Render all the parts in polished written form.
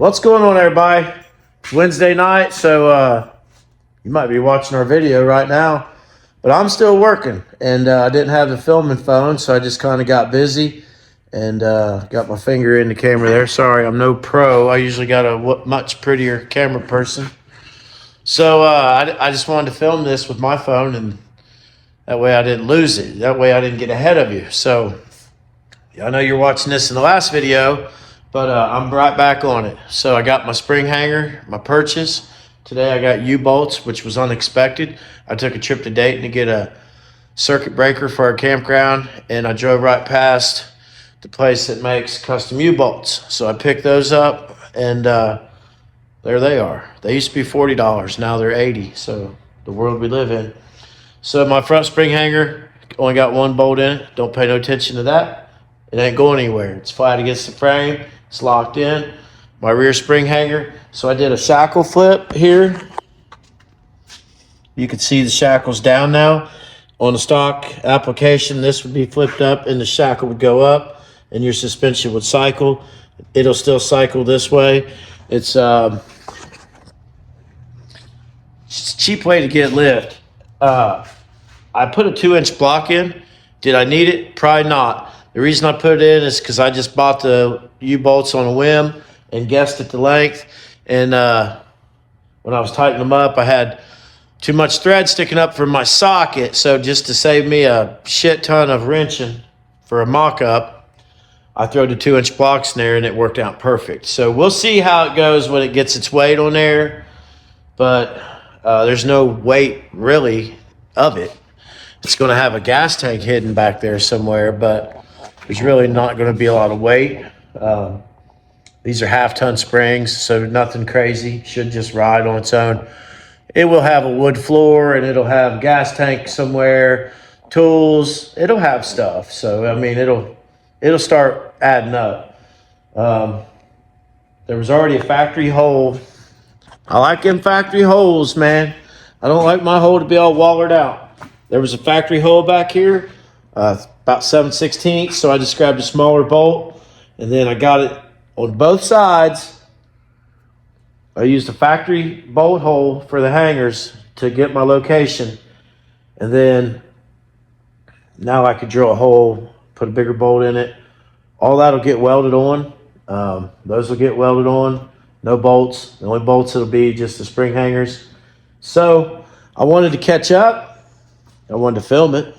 What's going on, everybody? It's Wednesday night, so you might be watching our video right now, but I'm still working, and I didn't have the filming phone, so I just kind of got busy and got my finger in the camera there. Sorry, I'm no pro. I usually got a much prettier camera person. So I just wanted to film this with my phone, and that way I didn't lose it. That way I didn't get ahead of you. So I know you're watching this in the last video, but I'm right back on it. So I got my spring hanger, my purchase. Today I got U-bolts, which was unexpected. I took a trip to Dayton to get a circuit breaker for our campground, and I drove right past the place that makes custom U-bolts. So I picked those up, and there they are. They used to be $40. Now they're $80. So the world we live in. So my front spring hanger only got one bolt in it. Don't pay no attention to that. It ain't going anywhere. It's flat against the frame. It's locked in. My rear spring hanger. So I did a shackle flip here. You can see the shackle's down now. On the stock application, this would be flipped up and the shackle would go up and your suspension would cycle. It'll still cycle this way. It's a cheap way to get lift. I put a 2-inch block in. Did I need it? Probably not. The reason I put it in is because I just bought the U-bolts on a whim and guessed at the length. And when I was tightening them up, I had too much thread sticking up from my socket. So just to save me a shit ton of wrenching for a mock-up, I threw the 2-inch blocks in there and it worked out perfect. So we'll see how it goes when it gets its weight on there. But there's no weight really of it. It's going to have a gas tank hidden back there somewhere, but there's really not going to be a lot of weight. These are half-ton springs, so nothing crazy. Should just ride on its own. It will have a wood floor, and it'll have gas tank somewhere, tools. It'll have stuff. So I mean, it'll start adding up. There was already a factory hole. I like them factory holes, man. I don't like my hole to be all wallered out. There was a factory hole back here, about 7/16, so I just grabbed a smaller bolt, and then I got it on both sides. I used a factory bolt hole for the hangers to get my location, and then now I could drill a hole, put a bigger bolt in it. All that'll get welded on. Those will get welded on. No bolts. The only bolts it'll be just the spring hangers. So I wanted to catch up. I wanted to film it,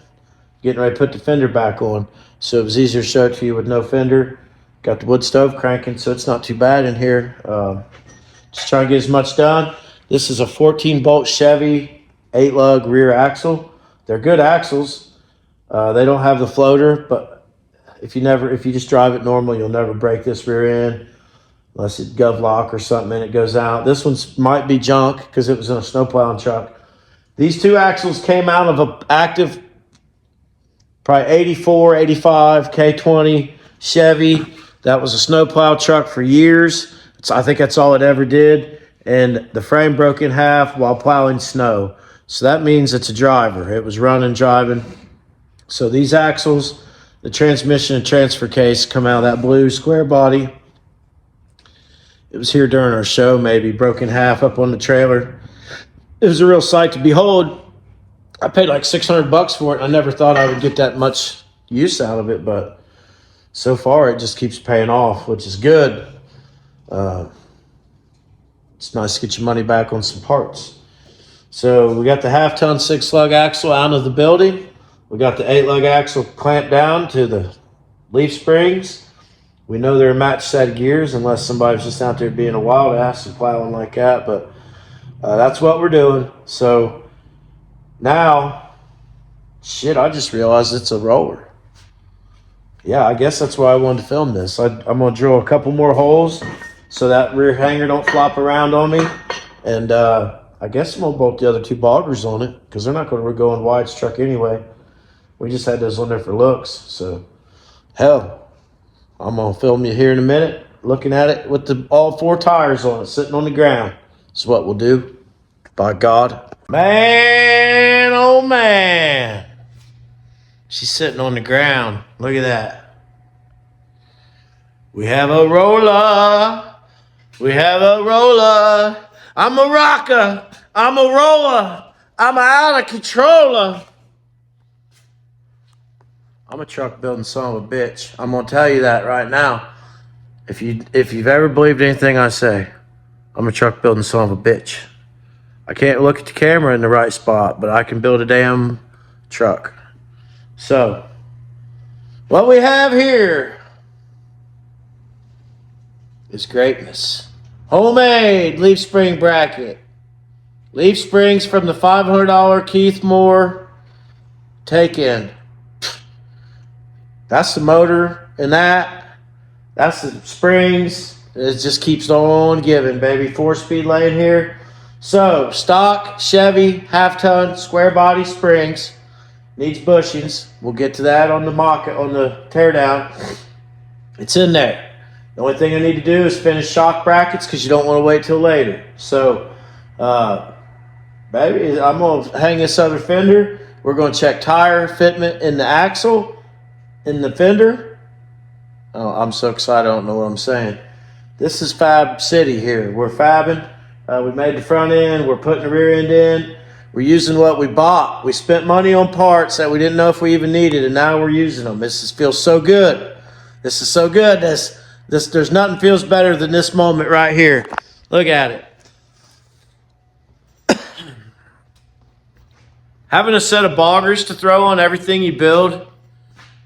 getting ready to put the fender back on. So it was easier to show it to you with no fender. Got the wood stove cranking, so it's not too bad in here. Just trying to get as much done. This is a 14-bolt Chevy 8-lug rear axle. They're good axles. They don't have the floater, but if you just drive it normal, you'll never break this rear end unless it gov lock or something and it goes out. This one might be junk because it was in a snowplowing truck. These two axles came out of an active, probably 84, 85, K20 Chevy. That was a snowplow truck for years. I think that's all it ever did. And the frame broke in half while plowing snow. So that means it's a driver. It was running, driving. So these axles, the transmission and transfer case come out of that blue square body. It was here during our show, maybe broke in half up on the trailer. It was a real sight to behold. I paid like $600 for it. I never thought I would get that much use out of it, but so far it just keeps paying off, which is good. It's nice to get your money back on some parts. So we got the half-ton 6-lug axle out of the building. We got the 8-lug axle clamped down to the leaf springs. We know they're a matched set of gears unless somebody's just out there being a wild ass and plowing like that, but that's what we're doing. So now, shit, I just realized it's a roller. Yeah, I guess that's why I wanted to film this. I'm going to drill a couple more holes so that rear hanger don't flop around on me. And I guess I'm going to bolt the other two boggers on it because they're not going to go in Wyatt's truck anyway. We just had those on there for looks. So, hell, I'm going to film you here in a minute looking at it with all 4 tires on it sitting on the ground. That's what we'll do. By God. Man, oh man. She's sitting on the ground. Look at that. We have a roller. We have a roller. I'm a rocker. I'm a roller. I'm a out of controller. I'm a truck building son of a bitch. I'm gonna tell you that right now. If you've ever believed anything I say, I'm a truck building son of a bitch. I can't look at the camera in the right spot, but I can build a damn truck. So, what we have here is greatness. Homemade leaf spring bracket. Leaf springs from the $500 Keith Moore take-in. That's the motor and that. That's the springs. It just keeps on giving, baby. 4-speed lane here. So, stock Chevy half-ton square body springs. Needs bushings. We'll get to that on the teardown. It's in there. The only thing I need to do is finish shock brackets because you don't want to wait till later. So, baby, I'm going to hang this other fender. We're going to check tire fitment in the axle, in the fender. Oh, I'm so excited. I don't know what I'm saying. This is Fab City here. We're fabbing. We made the front end. We're putting the rear end in. We're using what we bought. We spent money on parts that we didn't know if we even needed, and now we're using them. Feels so good. This is so good. There's nothing feels better than this moment right here. Look at it. Having a set of boggers to throw on everything you build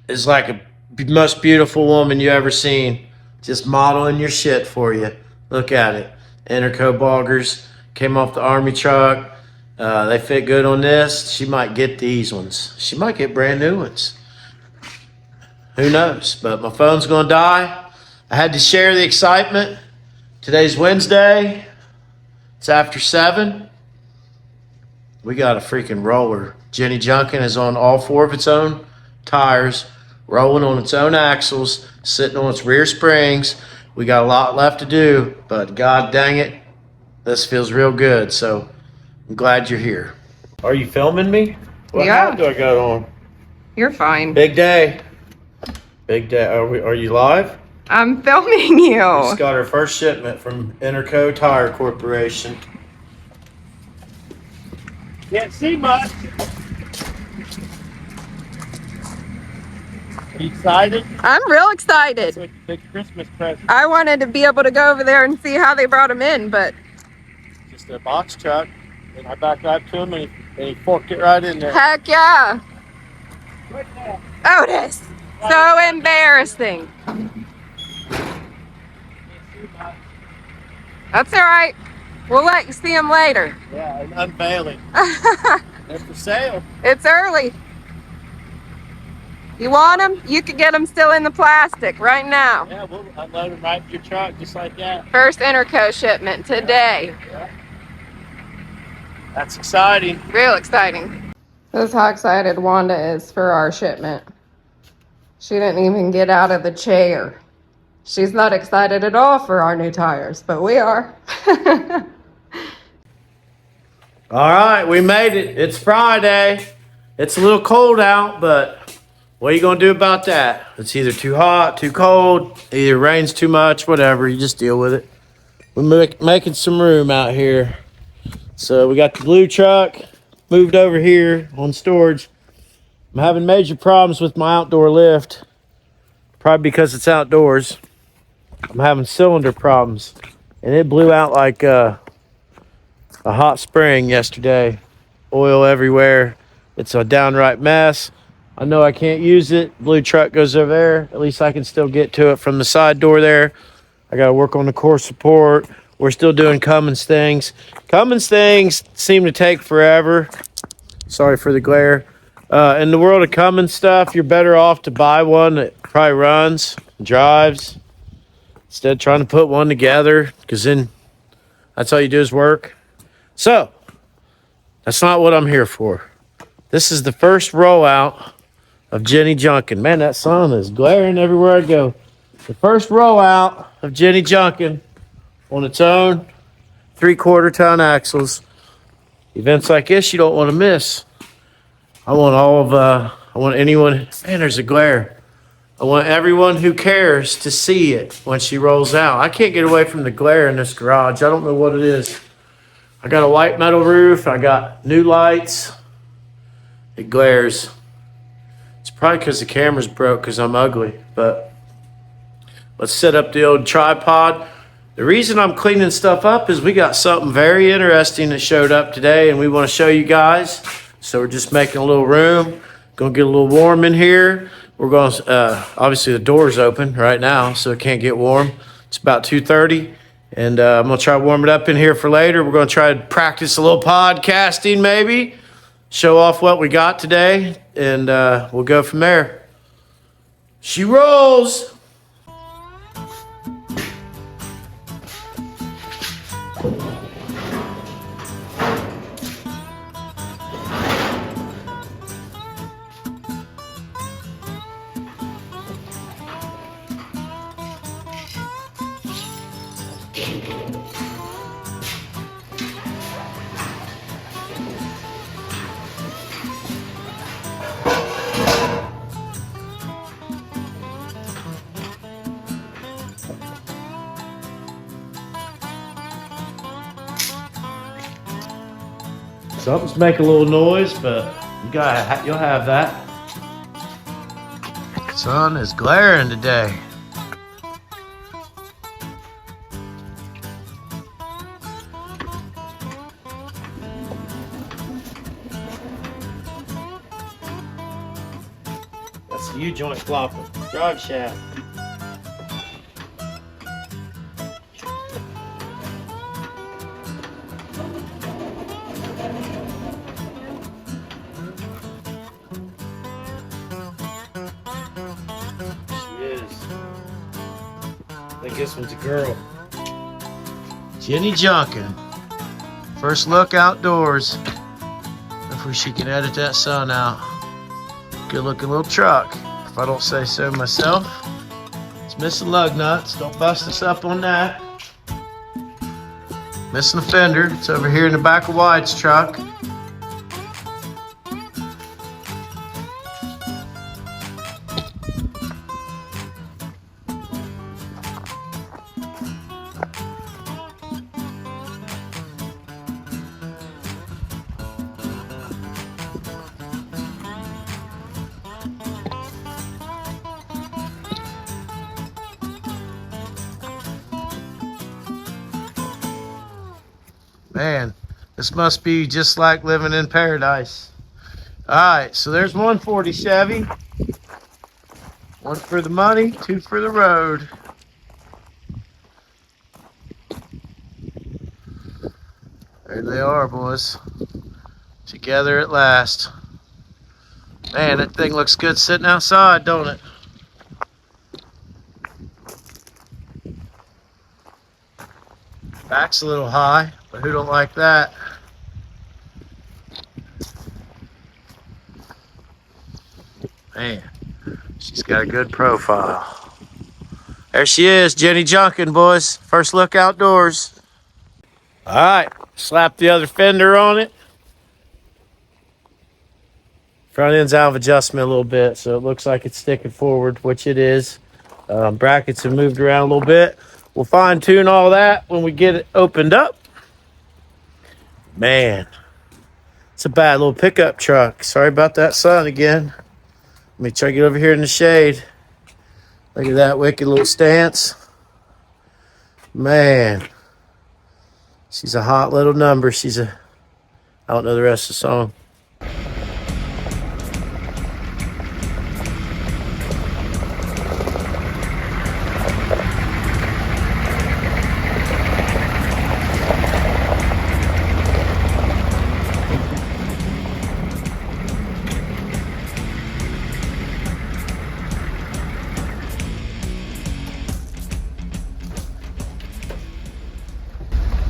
is like a most beautiful woman you ever seen. Just modeling your shit for you. Look at it. Interco boggers came off the Army truck. They fit good on this. She might get these ones. She might get brand new ones. Who knows? But my phone's gonna die. I had to share the excitement. Today's Wednesday. It's after 7. We got a freaking roller. Jenny Junkin is on all 4 of its own tires, rolling on its own axles, sitting on its rear springs. We got a lot left to do, but god dang it, this feels real good. So I'm glad you're here. Are you filming me? What hat do I got on? You're fine. Big day. Big day. Are you live? I'm filming you. We just got our first shipment from Interco Tire Corporation. Can't see much. Are you excited? I'm real excited. It's like a big Christmas present. I wanted to be able to go over there and see how they brought them in, but... Just a box truck. And I backed up to him and he forked it right in there. Heck yeah. Otis. So embarrassing. That's all right. We'll let you see them later. Yeah, an unveiling. They're for sale. It's early. You want them? You could get them still in the plastic right now. Yeah, we'll unload them right in your truck just like that. First Interco shipment today. Yeah. That's exciting. Real exciting. This is how excited Wanda is for our shipment. She didn't even get out of the chair. She's not excited at all for our new tires, but we are. All right, we made it. It's Friday. It's a little cold out, but what are you going to do about that? It's either too hot, too cold, either rains too much, whatever. You just deal with it. We're making some room out here. So we got the blue truck moved over here on storage. I'm having major problems with my outdoor lift. Probably because it's outdoors. I'm having cylinder problems. And it blew out like a hot spring yesterday. Oil everywhere. It's a downright mess. I know I can't use it. Blue truck goes over there. At least I can still get to it from the side door there. I got to work on the core support. We're still doing Cummins things. Cummins things seem to take forever. Sorry for the glare. In the world of Cummins stuff, you're better off to buy one that probably runs, drives, instead of trying to put one together, because then that's all you do is work. So, that's not what I'm here for. This is the first rollout of Jenny Junkin. Man, that sun is glaring everywhere I go. The first rollout of Jenny Junkin on its own 3/4 ton axles. Events like this you don't want to miss. I want anyone, man, there's a glare. I want everyone who cares to see it when she rolls out. I can't get away from the glare in this garage. I don't know what it is. I got a white metal roof. I got new lights. It glares. It's probably because the camera's broke because I'm ugly. But let's set up the old tripod. The reason I'm cleaning stuff up is we got something very interesting that showed up today and we want to show you guys. So we're just making a little room. Gonna get a little warm in here. We're going to, obviously the door's open right now, so it can't get warm. It's about 2:30, and I'm going to try to warm it up in here for later. We're going to try to practice a little podcasting maybe, show off what we got today, and we'll go from there. She rolls. Something's making a little noise, but you'll have that. Sun is glaring today. That's the U-joint flopping. Drive shaft. I think this one's a girl. Jenny Junkin. First look outdoors. Hopefully she can edit that sun out. Good looking little truck, if I don't say so myself. It's missing lug nuts. Don't bust us up on that. Missing a fender. It's over here in the back of White's truck. Man, this must be just like living in paradise. All right, so there's 140 Chevy. One for the money, two for the road. There they are, boys. Together at last. Man, that thing looks good sitting outside, don't it? Back's a little high, but who don't like that? Man, she's got a good profile. There she is, Jenny Junkin, boys. First look outdoors. All right, slap the other fender on it. Front end's out of adjustment a little bit, so it looks like it's sticking forward, which it is. Brackets have moved around a little bit. We'll fine tune all that when we get it opened up. Man, it's a bad little pickup truck. Sorry about that sun again. Let me try to get over here in the shade. Look at that wicked little stance. Man, she's a hot little number. I don't know the rest of the song.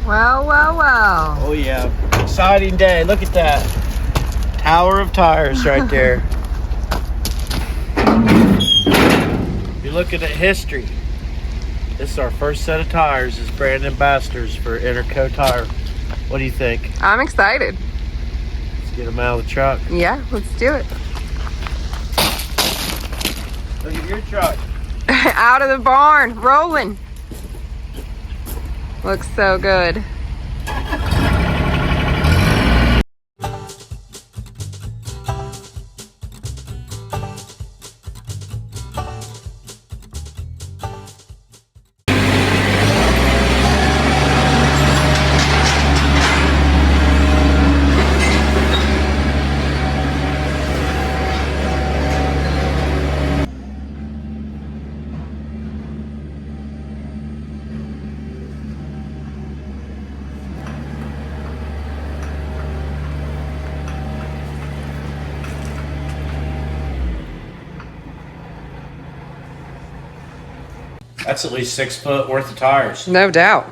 Well, well, well. Oh yeah, exciting day. Look at that. Tower of tires right there. If you look at the history, this is our first set of tires as brand ambassadors for Interco Tire. What do you think? I'm excited. Let's get them out of the truck. Yeah, let's do it. Look at your truck. Out of the barn, rolling. Looks so good. That's at least 6 foot worth of tires. No doubt.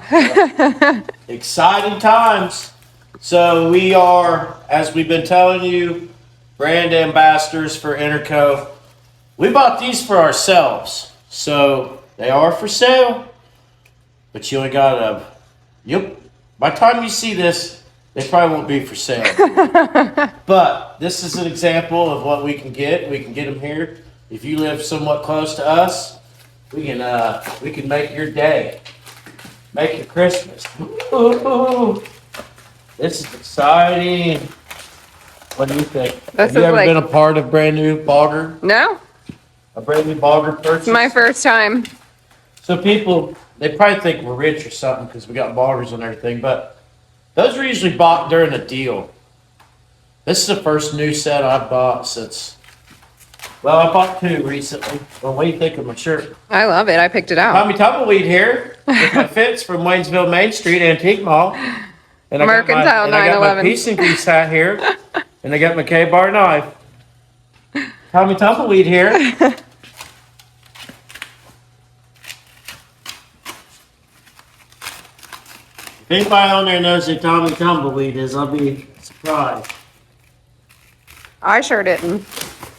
Exciting times. So we are, as we've been telling you, brand ambassadors for Interco. We bought these for ourselves. So they are for sale. But you only got by the time you see this, they probably won't be for sale. But this is an example of what we can get. We can get them here. If you live somewhat close to us, we can make your day, make your Christmas. Ooh, this is exciting. What do you think? Have you ever been a part of brand new bogger? No. A brand new bogger purchase? It's my first time. So people, they probably think we're rich or something because we got boggers and everything, but those were usually bought during a deal. This is the first new set I've bought since. Well, I bought 2 recently. Well, what do you think of my shirt? I love it. I picked it out. Tommy Tumbleweed here with my fits from Waynesville Main Street Antique Mall. And Mercantile 911. I got my piece.n.grease hat here. And I got my K-bar knife. Tommy Tumbleweed here. If anybody on there knows who Tommy Tumbleweed is, I'll be surprised. I sure didn't.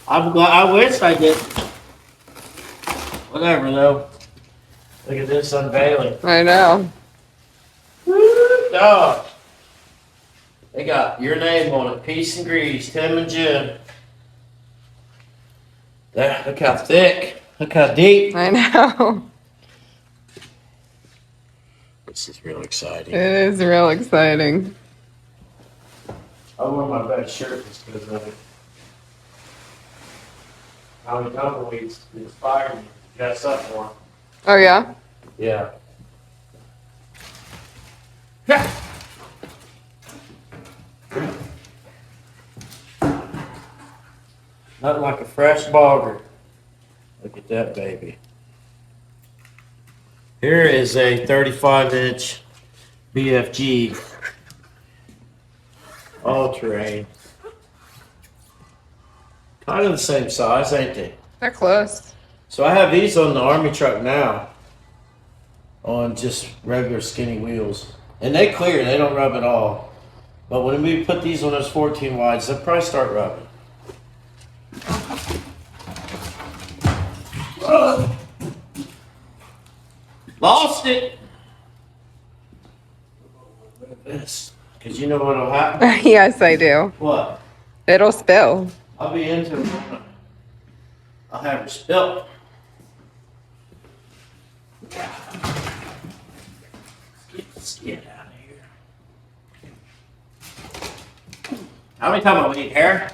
I wish I did. Whatever, though. Look at this unveiling. I know. Woo, dog. They got your name on it. Piece.n.grease, Tim and Jim. There, look how thick. Look how deep. I know. This is real exciting. It is real exciting. I wore my best shirt just because of it. Tommy Tumbleweeds inspired me to dress up more. Oh, yeah? Yeah. Nothing like a fresh bogger. Look at that baby. Here is a 35-inch BFG all-terrain. Kind of the same size, ain't they? They're close. So I have these on the Army truck now on just regular skinny wheels. And they clear, they don't rub at all. But when we put these on those 14 wides, they'll probably start rubbing. Lost it! Look at this. Because you know what'll happen? Yes, I do. What? It'll spill. I'll be into it. I'll have her spilt. Let's get out of here. How many times I need hair?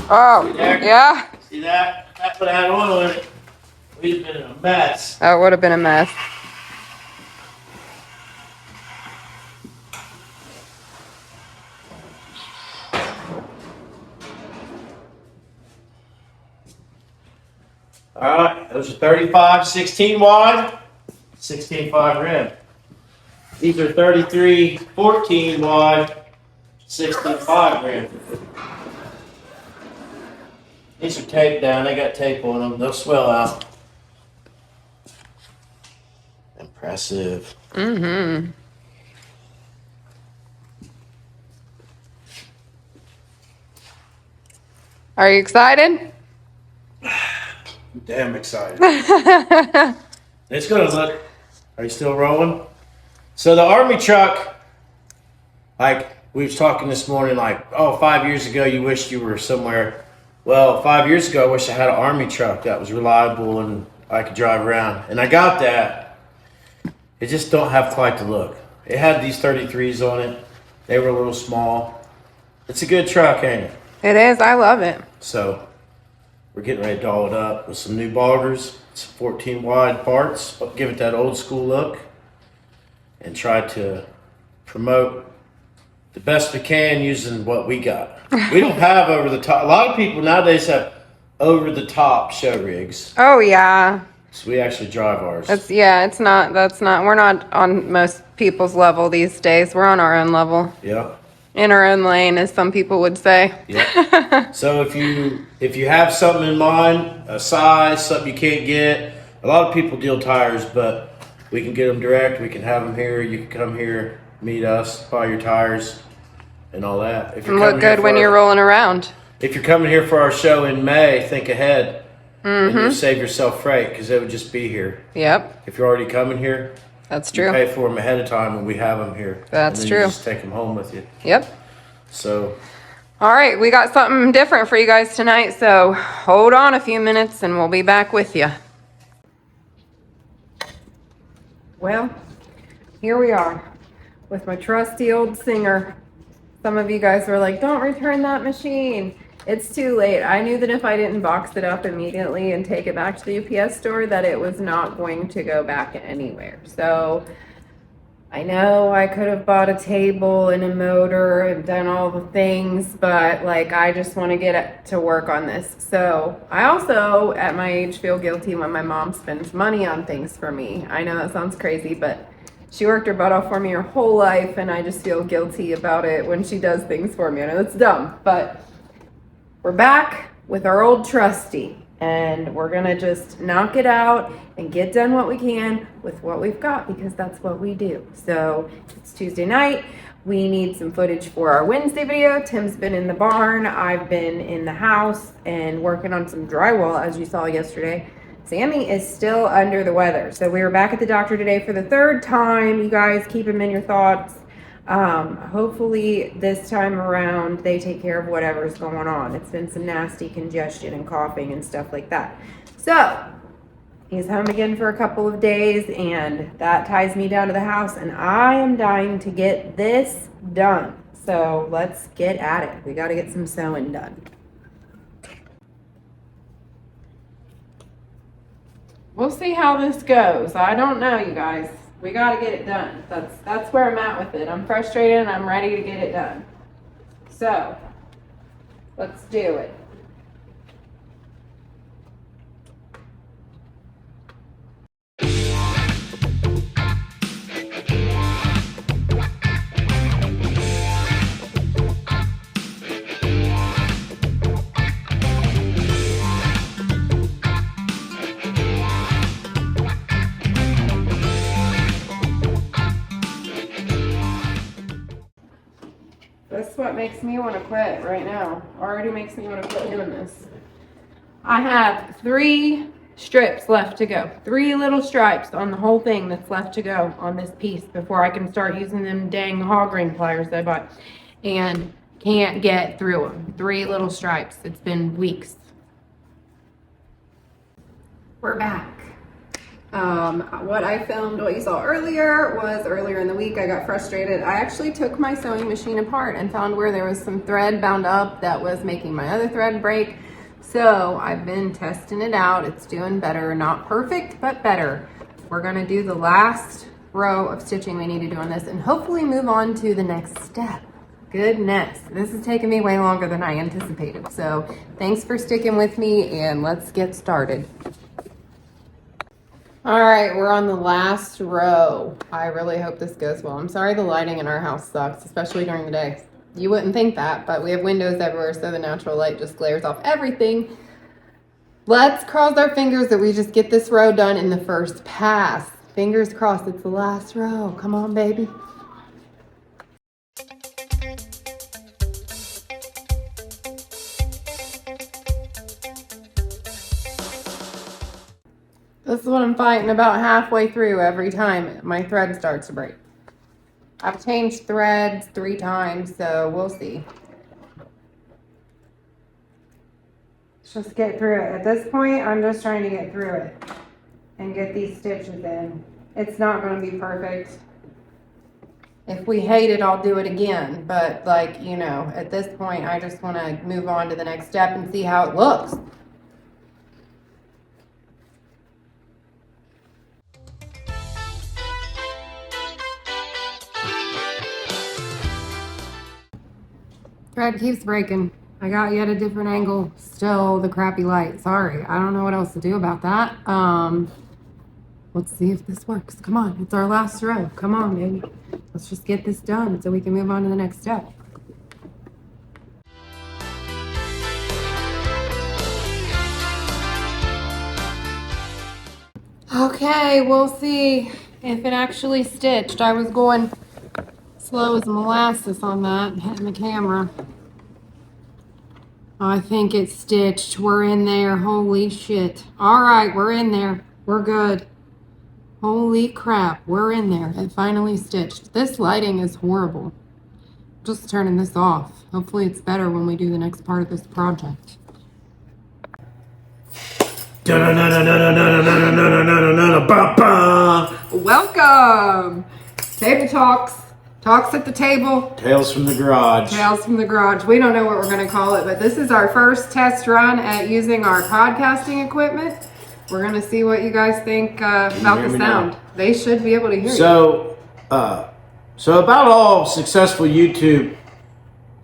Oh, yeah. See that? If that would have had oil in it, we'd have been in a mess. That would have been a mess. All right, those are 35, 16 wide, 16.5 rim. These are 33, 14 wide, 16.5 rim. These are taped down. They got tape on them. They'll swell out. Impressive. Mm-hmm. Are you excited? Damn excited. It's gonna look. Are you still rolling? So the Army truck, like we was talking this morning, like, oh, 5 years ago you wished you were somewhere Well, 5 years ago, I wish I had an army truck that was reliable and I could drive around. And I got that. It just don't have quite the look. It had these 33s on it. They were a little small. It's a good truck, ain't it? It is. I love it. So we're getting ready to doll it up with some new boggers, some 14 wide parts, but give it that old school look and try to promote the best we can using what we got. We don't have over the top. A lot of people nowadays have over the top show rigs. Oh yeah. So we actually drive ours. It's not, we're not on most people's level these days. We're on our own level. Yeah. In our own lane, as some people would say. Yeah. So if you have something in mind, a size, something you can't get, a lot of people deal tires, but we can get them direct. We can have them here. You can come here, meet us, buy your tires, and all that. If you're And look good when you're rolling around. If you're coming here for our show in May, think ahead. And you'll save yourself freight because they would just be here. Yep. If you're already coming here, that's you true. pay for them ahead of time and we have them here. That's and then true. You just take them home with you. Yep. So. All right, we got something different for you guys tonight, so hold on a few minutes and we'll be back with you. Well, here we are with my trusty old Singer. Some of you guys were like, don't return that machine. It's too late. I knew that if I didn't box it up immediately and take it back to the UPS store, that it was not going to go back anywhere. So I know I could have bought a table and a motor and done all the things, but like I just want to get it to work on this. So I also, at my age, feel guilty when my mom spends money on things for me. I know that sounds crazy, but she worked her butt off for me her whole life, and I just feel guilty about it when she does things for me. I know it's dumb, but we're back with our old trusty, and we're gonna just knock it out and get done what we can with what we've got, because that's what we do. So it's Tuesday night. We need some footage for our Wednesday video. Tim's been in the barn. I've been in the house and working on some drywall, as you saw yesterday. Sammy is still under the weather. So we were back at the doctor today for the third time. You guys keep him in your thoughts. Hopefully this time around they take care of whatever's going on. It's been some nasty congestion and coughing and stuff like that. So he's home again for a couple of days, and that ties me down to the house, and I am dying to get this done. So let's get at it. We got to get some sewing done. We'll see how this goes. I don't know, you guys. We got to get it done. That's where I'm at with it. I'm frustrated and I'm ready to get it done. So, let's do it. That's what makes me want to quit right now. Already makes me want to quit doing this. I have 3 strips left to go. 3 little stripes on the whole thing that's left to go on this piece before I can start using them dang hog ring pliers that I bought. And can't get through them. 3 little stripes. It's been weeks. We're back. What I filmed, what you saw earlier, was earlier in the week. I got frustrated. I actually took my sewing machine apart and found where there was some thread bound up that was making my other thread break. So I've been testing it out. It's doing better. Not perfect, but better. We're gonna do the last row of stitching we need to do on this and hopefully move on to the next step. Goodness, this has taken me way longer than I anticipated. So thanks for sticking with me, and let's get started. All right, we're on the last row. I really hope this goes well. I'm sorry the lighting in our house sucks, especially during the day. You wouldn't think that, but we have windows everywhere, so the natural light just glares off everything. Let's cross our fingers that we just get this row done in the first pass. Fingers crossed, it's the last row. Come on, baby. This is what I'm fighting about halfway through every time my thread starts to break. I've changed threads 3 times, so we'll see. just get through it. At this point, I'm just trying to get through it and get these stitches in. It's not going to be perfect. If we hate it, I'll do it again. But like, you know, at this point, I just want to move on to the next step and see how it looks. Thread keeps breaking. I got yet a different angle. Still the crappy light. Sorry. I don't know what else to do about that. Let's see if this works. Come on. It's our last row. Come on, baby. Let's just get this done so we can move on to the next step. Okay, we'll see if it actually stitched. I was going slow as molasses on that, hitting the camera. I think it's stitched. We're in there. Holy shit. All right, we're in there. We're good. Holy crap, we're in there. It finally stitched. This lighting is horrible. Just turning this off. Hopefully it's better when we do the next part of this project. Welcome! Table talks. Talks at the table. Tales from the garage. Tales from the garage. We don't know what we're going to call it, but this is our first test run at using our podcasting equipment. We're going to see what you guys think about the sound. They should be able to hear you. So about all successful YouTube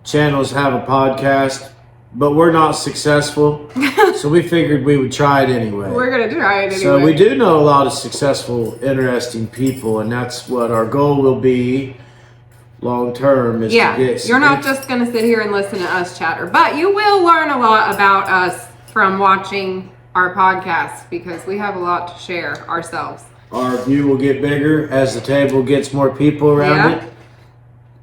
channels have a podcast, but we're not successful. So we figured we would try it anyway. We're going to try it anyway. So we do know a lot of successful, interesting people, and that's what our goal will be long term. Is to get you're not just going to sit here and listen to us chatter, but you will learn a lot about us from watching our podcast because we have a lot to share ourselves. Our view will get bigger as the table gets more people around it.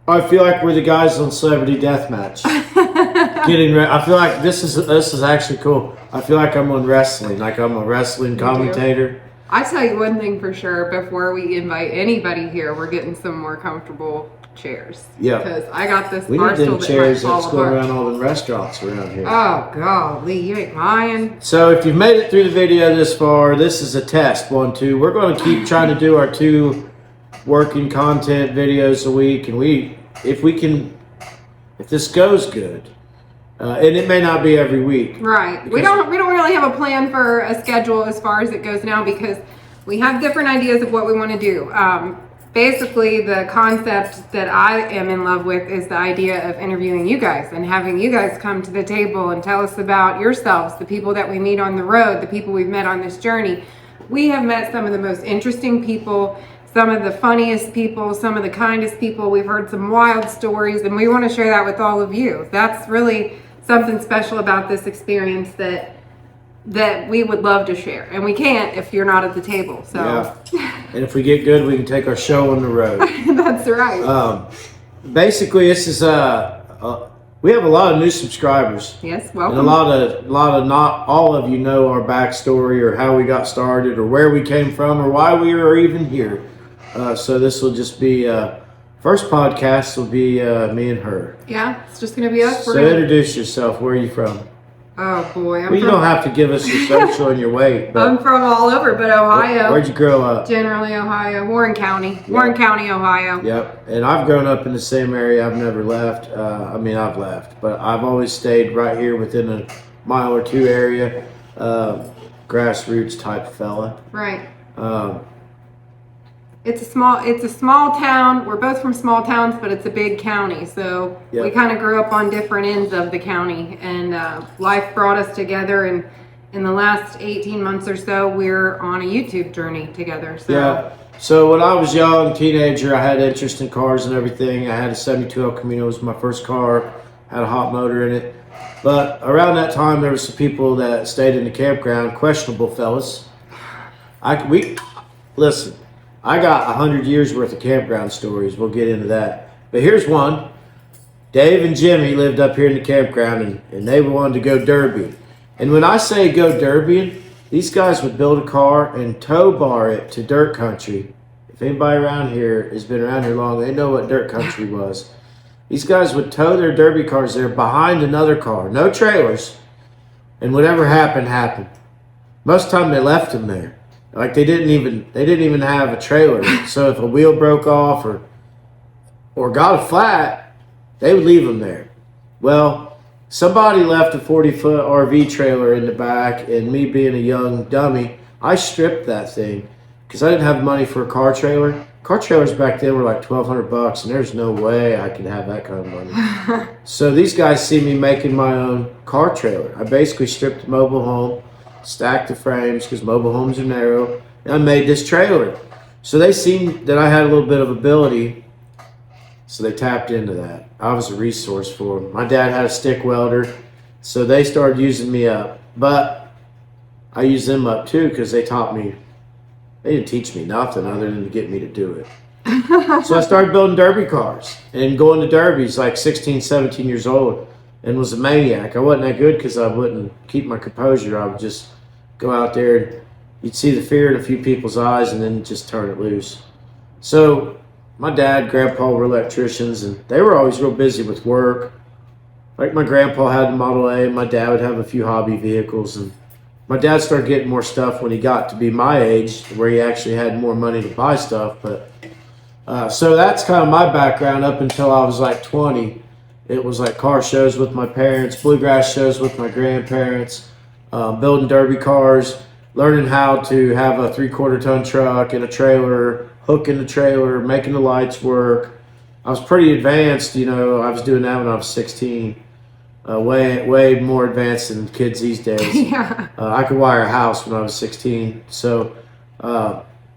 I feel like we're the guys on Celebrity Deathmatch. I feel like this is actually cool. I feel like I'm on wrestling, like I'm a wrestling commentator. I tell you one thing for sure, before we invite anybody here, we're getting some more comfortable chairs. Yeah. Because I got this we need them chairs that's going around all the restaurants around here. Oh, golly, you ain't lying. So if you've made it through the video this far, this is a test, 1, 2. We're going to keep trying to do our 2 working content videos a week, and if this goes good, and it may not be every week. Right. We don't really have a plan for a schedule as far as it goes now because we have different ideas of what we want to do. Basically, the concept that I am in love with is the idea of interviewing you guys and having you guys come to the table and tell us about yourselves, the people that we meet on the road, the people we've met on this journey. We have met some of the most interesting people, some of the funniest people, some of the kindest people. We've heard some wild stories, and we want to share that with all of you. That's really something special about this experience that we would love to share, and we can't if you're not at the table. So yeah. And if we get good, we can take our show on the road. That's right. Basically, this is we have a lot of new subscribers. Yes, welcome. And a lot of not all of you know our backstory or how we got started or where we came from or why we are even here. So this will just be first podcast will be me and her. Yeah, it's just gonna be us. So introduce yourself. Where are you from? Oh boy, you don't have to give us your social and your weight. But I'm from all over, but Ohio. Where'd you grow up? Generally Ohio, Warren County. Yep. Warren County, Ohio. Yep. And I've grown up in the same area. I've never left. I've left, but I've always stayed right here within a mile or 2 area. Grassroots type fella. Right. It's a small town. We're both from small towns, but it's a big county. So we kind of grew up on different ends of the county, and life brought us together. And in the last 18 months or so, we're on a YouTube journey together. So. Yeah. So when I was young, teenager, I had interest in cars and everything. I had a 72 El Camino, was my first car. Had a hot motor in it. But around that time, there were some people that stayed in the campground, questionable fellas. Listen. I got 100 years worth of campground stories. We'll get into that. But here's one. Dave and Jimmy lived up here in the campground, and they wanted to go derbying. And when I say go derbying, these guys would build a car and tow bar it to dirt country. If anybody around here has been around here long, they know what dirt country was. These guys would tow their derby cars there behind another car. No trailers. and whatever happened happened. Most of the time they left them there. Like they didn't even have a trailer. So if a wheel broke off or got a flat, they would leave them there. Well, somebody left a 40-foot RV trailer in the back, and me being a young dummy, I stripped that thing because I didn't have money for a car trailer. Car trailers back then were like $1,200, and there's no way I could have that kind of money. So these guys see me making my own car trailer. I basically stripped the mobile home, stacked the frames because mobile homes are narrow, and I made this trailer. So they seen that I had a little bit of ability, so they tapped into that. I was a resource for them. My dad had a stick welder, so they started using me up. But I used them up too because they taught me. They didn't teach me nothing other than to get me to do it. So I started building derby cars and going to derbies like 16, 17 years old, and was a maniac. I wasn't that good because I wouldn't keep my composure. I would just go out there and you'd see the fear in a few people's eyes and then just turn it loose. So my dad, grandpa were electricians, and they were always real busy with work. Like my grandpa had the Model A, and my dad would have a few hobby vehicles, and my dad started getting more stuff when he got to be my age, where he actually had more money to buy stuff. But so that's kind of my background up until I was like 20. It was like car shows with my parents, bluegrass shows with my grandparents, building derby cars, learning how to have a 3/4 ton truck and a trailer, hooking the trailer, making the lights work. I was pretty advanced, you know. I was doing that when I was 16. Way more advanced than kids these days. Yeah. I could wire a house when I was 16. So,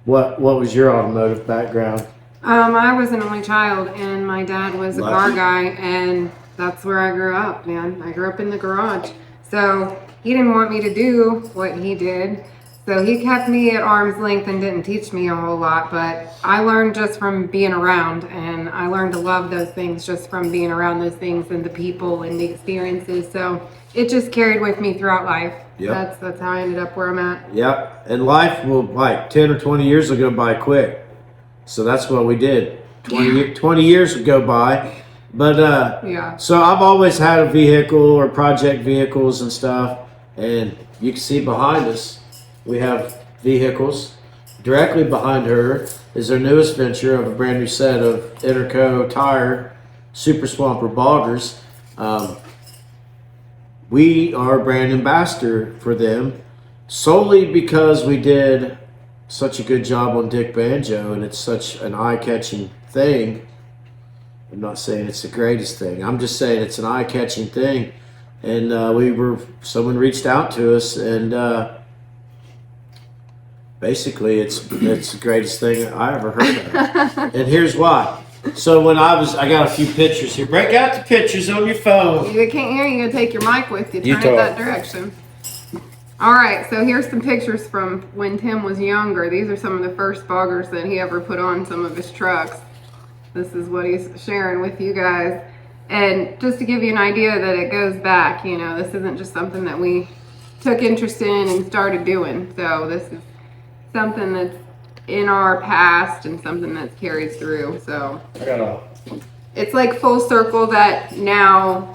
what was your automotive background? I was an only child, and my dad was a car guy, and that's where I grew up, man. I grew up in the garage. So he didn't want me to do what he did. So he kept me at arm's length and didn't teach me a whole lot, but I learned just from being around, and I learned to love those things just from being around those things and the people and the experiences. So it just carried with me throughout life. Yep. That's how I ended up where I'm at. Yep. And life will, like 10 or 20 years will go by quick. So that's what we did. 20 years would go by. But yeah. So I've always had a vehicle or project vehicles and stuff, and you can see behind us we have vehicles. Directly behind her is our newest venture of a brand new set of Interco tire Super Swamper boggers. We are a brand ambassador for them solely because we did such a good job on Dick Banjo, and it's such an eye-catching thing. I'm not saying it's the greatest thing. I'm just saying it's an eye-catching thing. And someone reached out to us, and basically it's the greatest thing I ever heard of. And here's why. So when I got a few pictures here. Break out the pictures on your phone. You can't hear you. Gotta take your mic with you. Turn You it that direction. All right, so here's some pictures from when Tim was younger. These are some of the first boggers that he ever put on some of his trucks. This is what he's sharing with you guys. And just to give you an idea that it goes back, you know, this isn't just something that we took interest in and started doing. So this is something that's in our past and something that's carried through. So it's like full circle that now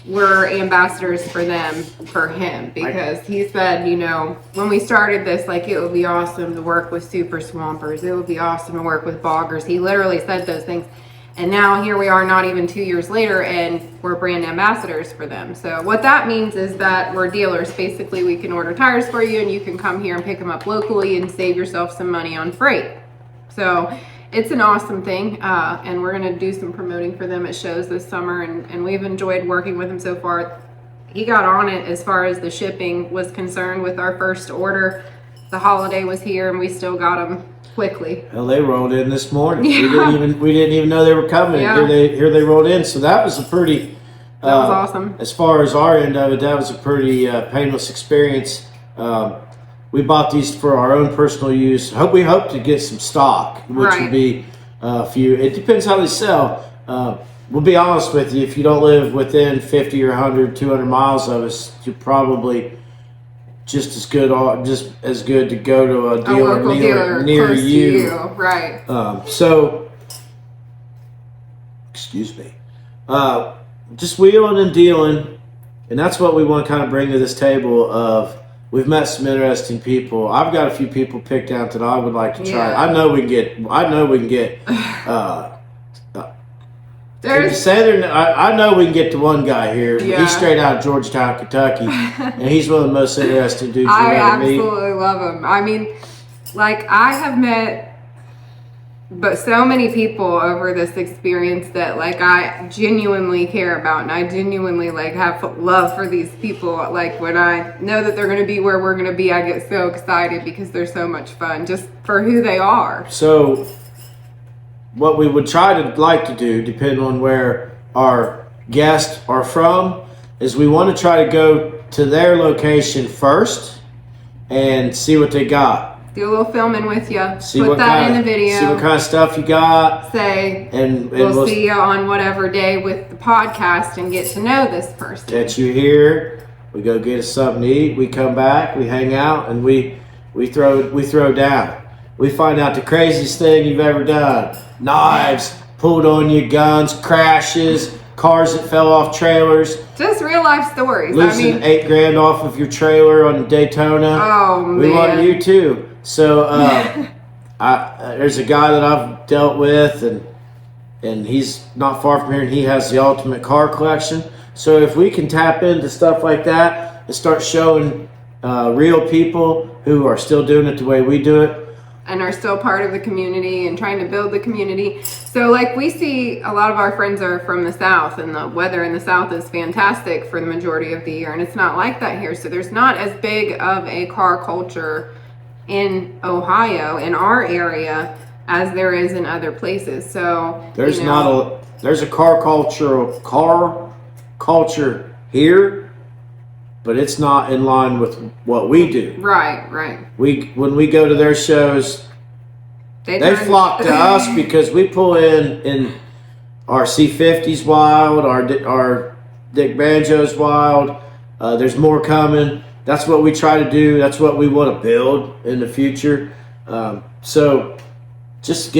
we're ambassadors for them, for him, because he said, you know, when we started this, like, it would be awesome to work with super swampers. It would be awesome to work with boggers. He literally said those things. And now here we are, not even 2 years later, and we're brand ambassadors for them. So what that means is that we're dealers. Basically, we can order tires for you, and you can come here and pick them up locally and save yourself some money on freight. So it's an awesome thing, and we're going to do some promoting for them at shows this summer, and we've enjoyed working with him so far. He got on it as far as the shipping was concerned with our first order. The holiday was here, and we still got them quickly. Hell, they rolled in this morning. Yeah. We didn't even know they were coming. Yeah. Here they rolled in. So that was a pretty. That was awesome. As far as our end of it, that was a pretty painless experience. We bought these for our own personal use. We hope to get some stock, which would be a few. It depends how they sell. We'll be honest with you. If you don't live within 50 or 100, 200 miles of us, you're probably just as good to go to a dealer near you. Right. So, excuse me. Just wheeling and dealing, And that's what we want to kind of bring to this table of, we've met some interesting people. I've got a few people picked out that I would like to try. Yeah. I know we can get There's I know we can get to one guy here. Yeah. He's straight out of Georgetown, Kentucky, and he's one of the most interesting dudes I you'll ever meet. absolutely love him. I mean, like, I have met but so many people over this experience that, like, I genuinely care about, and I genuinely, like, have love for these people. Like, when I know that they're going to be where we're going to be, I get so excited because they're so much fun just for who they are. So what we would try to like to do, depending on where our guests are from, is we want to try to go to their location first and see what they got. Do a little filming with you. See Put what that kind in of, the video. See what kind of stuff you got. Say, and we'll see you on whatever day with the podcast and get to know this person. Catch you here. We go get us something to eat. We come back. We hang out, and we throw down. We find out the craziest thing you've ever done. Knives pulled on you, guns, crashes, cars that fell off trailers. Just real life stories. Losing $8,000 off of your trailer on Daytona. Oh, man. We want you too. So there's a guy that I've dealt with, and he's not far from here, and he has the ultimate car collection. So if we can tap into stuff like that and start showing real people who are still doing it the way we do it, and are still part of the community and trying to build the community. So, like, we see a lot of our friends are from the South, and the weather in the South is fantastic for the majority of the year, and it's not like that here. So there's not as big of a car culture in Ohio, in our area, as there is in other places. So there's a car culture here, but it's not in line with what we do. Right. When we go to their shows, they flock to us because we pull in our C50's wild, our Dick Banjo's wild. There's more coming. That's what we try to do. That's what we want to build in the future. So just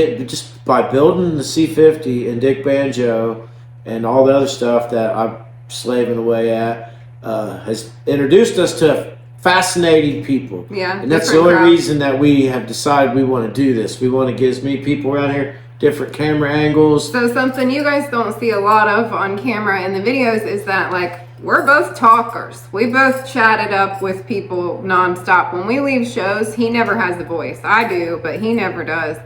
by building the C50 and Dick Banjo and all the other stuff that I'm slaving away at, has introduced us to fascinating people. Yeah, and that's the only reason that we have decided we want to do this. We want to give as many people around here different camera angles. So something you guys don't see a lot of on camera in the videos is that, like, we're both talkers. We both chat it up with people nonstop. When we leave shows, he never has the voice. I do, but he never does.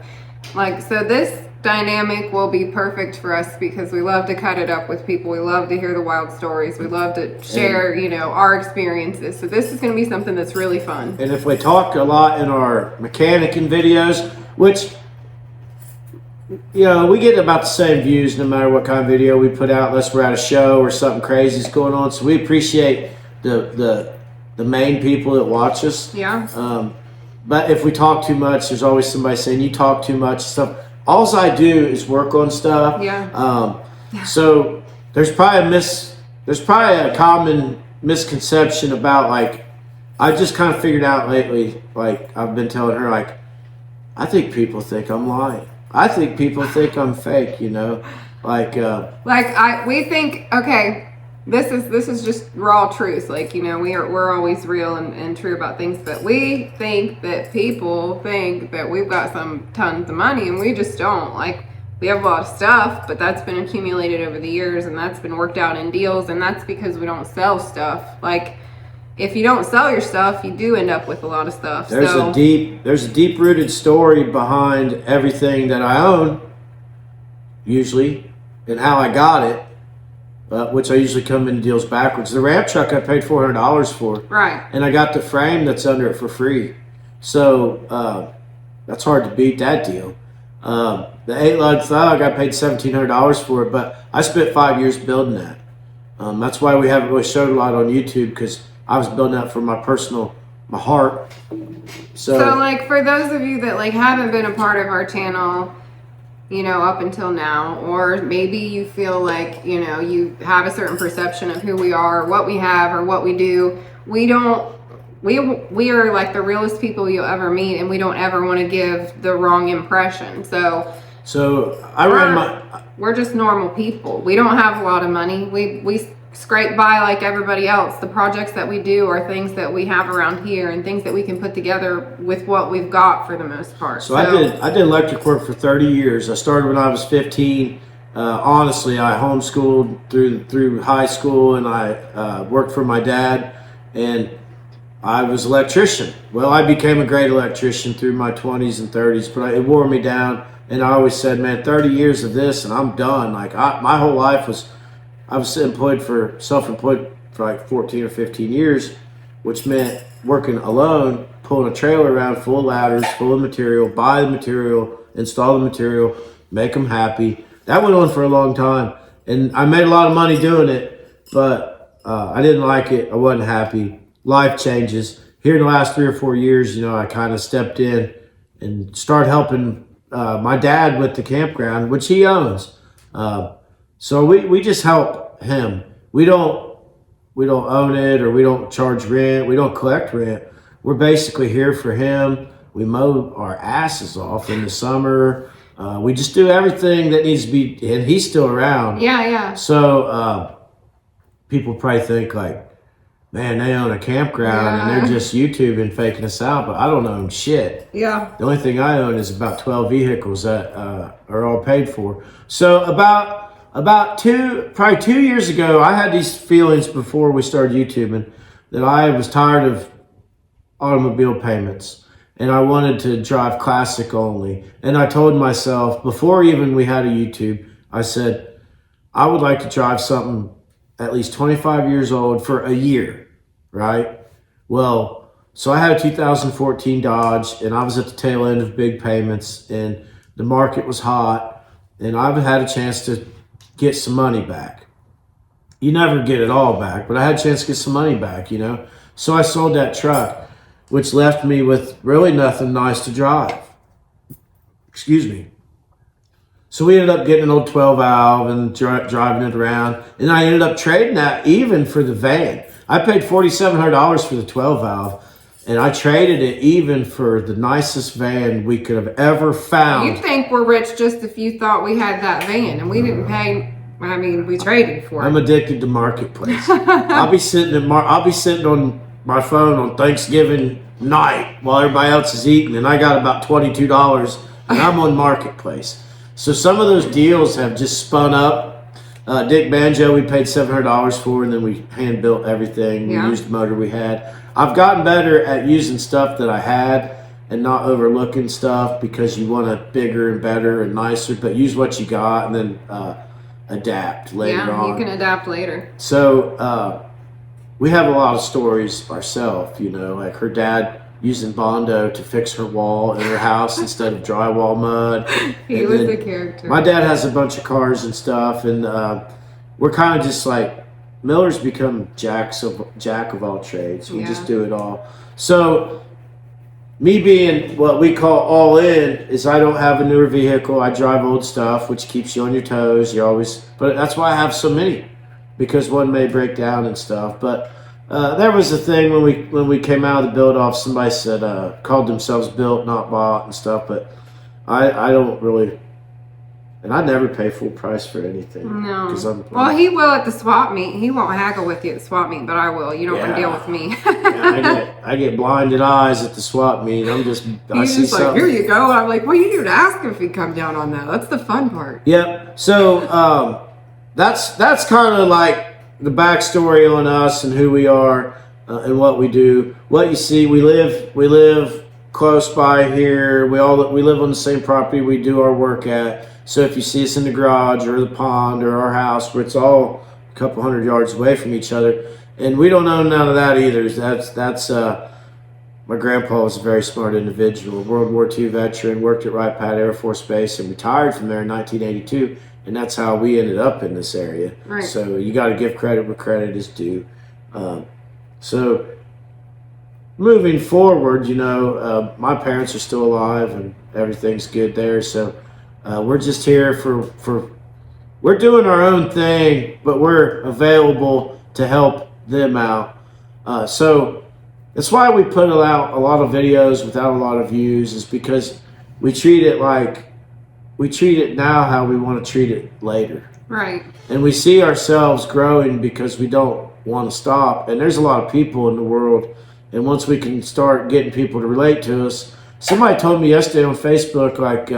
Like, so this dynamic will be perfect for us because we love to cut it up with people. We love to hear the wild stories. We love to share, our experiences. So this is going to be something that's really fun. And if we talk a lot in our mechanicking videos, which, we get about the same views no matter what kind of video we put out, unless we're at a show or something crazy is going on. So we appreciate the main people that watch us. Yeah. But if we talk too much, there's always somebody saying you talk too much stuff. All I do is work on stuff. Yeah. So there's probably a common misconception about, like, I just kind of figured out lately, like I've been telling her, like, I think people think I'm lying. I think people think I'm fake, we think, okay, this is just raw truth. Like, we're always real and true about things, but we think that people think that we've got some tons of money, and we just don't. Like, we have a lot of stuff, but that's been accumulated over the years, and that's been worked out in deals, and that's because we don't sell stuff. Like, if you don't sell your stuff, you do end up with a lot of stuff. There's a deep-rooted story behind everything that I own, usually, and how I got it, which I usually come into deals backwards. The ramp truck I paid $400 for. Right. And I got the frame that's under it for free. So that's hard to beat that deal. The 8-lug thug, I paid $1,700 for it, but I spent 5 years building that. That's why we haven't really showed a lot on YouTube, because I was building that for my heart. So like, for those of you that, like, haven't been a part of our channel, up until now, or maybe you feel like, you have a certain perception of who we are, what we have, or what we do. We are like the realest people you'll ever meet, and we don't ever want to give the wrong impression. So we're just normal people. We don't have a lot of money. We scrape by like everybody else. The projects that we do are things that we have around here and things that we can put together with what we've got for the most part. So I did electric work for 30 years. I started when I was 15. Honestly, I homeschooled through high school, and I worked for my dad, and I was an electrician. Well, I became a great electrician through my 20s and 30s, but it wore me down. And I always said, man, 30 years of this and I'm done. Like my whole life I was self-employed for like 14 or 15 years, which meant working alone, pulling a trailer around full of ladders, full of material, buy the material, install the material, make them happy. That went on for a long time, and I made a lot of money doing it, but I didn't like it. I wasn't happy. Life changes. Here in the last 3 or 4 years, I kind of stepped in and started helping my dad with the campground, which he owns. So we just help him. We don't own it, or we don't charge rent. We don't collect rent. We're basically here for him. We mow our asses off in the summer. We just do everything that needs to be, and he's still around. Yeah. So people probably think like, man, they own a campground and they're just YouTubing, faking us out, but I don't own shit. Yeah. The only thing I own is about 12 vehicles that are all paid for. So about 2 years ago, I had these feelings before we started YouTubing that I was tired of automobile payments, and I wanted to drive classic only. And I told myself, before even we had a YouTube, I said, I would like to drive something at least 25 years old for a year, right? Well, so I had a 2014 Dodge, and I was at the tail end of big payments, and the market was hot, and I've had a chance to get some money back. You never get it all back, but I had a chance to get some money back, So I sold that truck, which left me with really nothing nice to drive. Excuse me. So we ended up getting an old 12 valve and driving it around. And I ended up trading that even for the van. I paid $4,700 for the 12 valve. And I traded it even for the nicest van we could have ever found. You'd think we're rich just if you thought we had that van, and we didn't pay. I mean, we traded for it. I'm addicted to Marketplace. I'll be sitting on my phone on Thanksgiving night while everybody else is eating, and I got about $22, and I'm on Marketplace. So some of those deals have just spun up. Dick Banjo, we paid $700 for, and then we hand built everything. Yeah. We used the motor we had. I've gotten better at using stuff that I had and not overlooking stuff, because you want it bigger and better and nicer, but use what you got and then adapt later on. Yeah, you can adapt later. So we have a lot of stories ourselves, like her dad using Bondo to fix her wall in her house instead of drywall mud. He was the character. My dad has a bunch of cars and stuff, and we're kind of just like, Miller's become jack of all trades. We just do it all. So me being what we call all in is I don't have a newer vehicle. I drive old stuff, which keeps you on your toes. But that's why I have so many, because one may break down and stuff. But there was a thing when we came out of the build off, somebody said called themselves built, not bought and stuff. But I don't really. And I never pay full price for anything. No. Well, he will at the swap meet. He won't haggle with you at the swap meet, but I will. You don't want to deal with me. I get blinded eyes at the swap meet. He's just like, here you go. I'm like, well, you didn't ask him if he'd come down on that. That's the fun part. Yep. So that's kind of like the backstory on us and who we are and what we do. What you see, we live close by here. We live on the same property we do our work at. So if you see us in the garage or the pond or our house, where it's all a couple hundred yards away from each other, and we don't own none of that either. That's my grandpa was a very smart individual, World War II veteran, worked at Wright Pat Air Force Base, and retired from there in 1982. And that's how we ended up in this area. Right. So you got to give credit where credit is due. So moving forward, my parents are still alive and everything's good there. So we're just here we're doing our own thing, but we're available to help them out. So that's why we put out a lot of videos without a lot of views, is because we treat it now how we want to treat it later. Right. And we see ourselves growing because we don't want to stop. And there's a lot of people in the world. And once we can start getting people to relate to us, somebody told me yesterday on Facebook, like,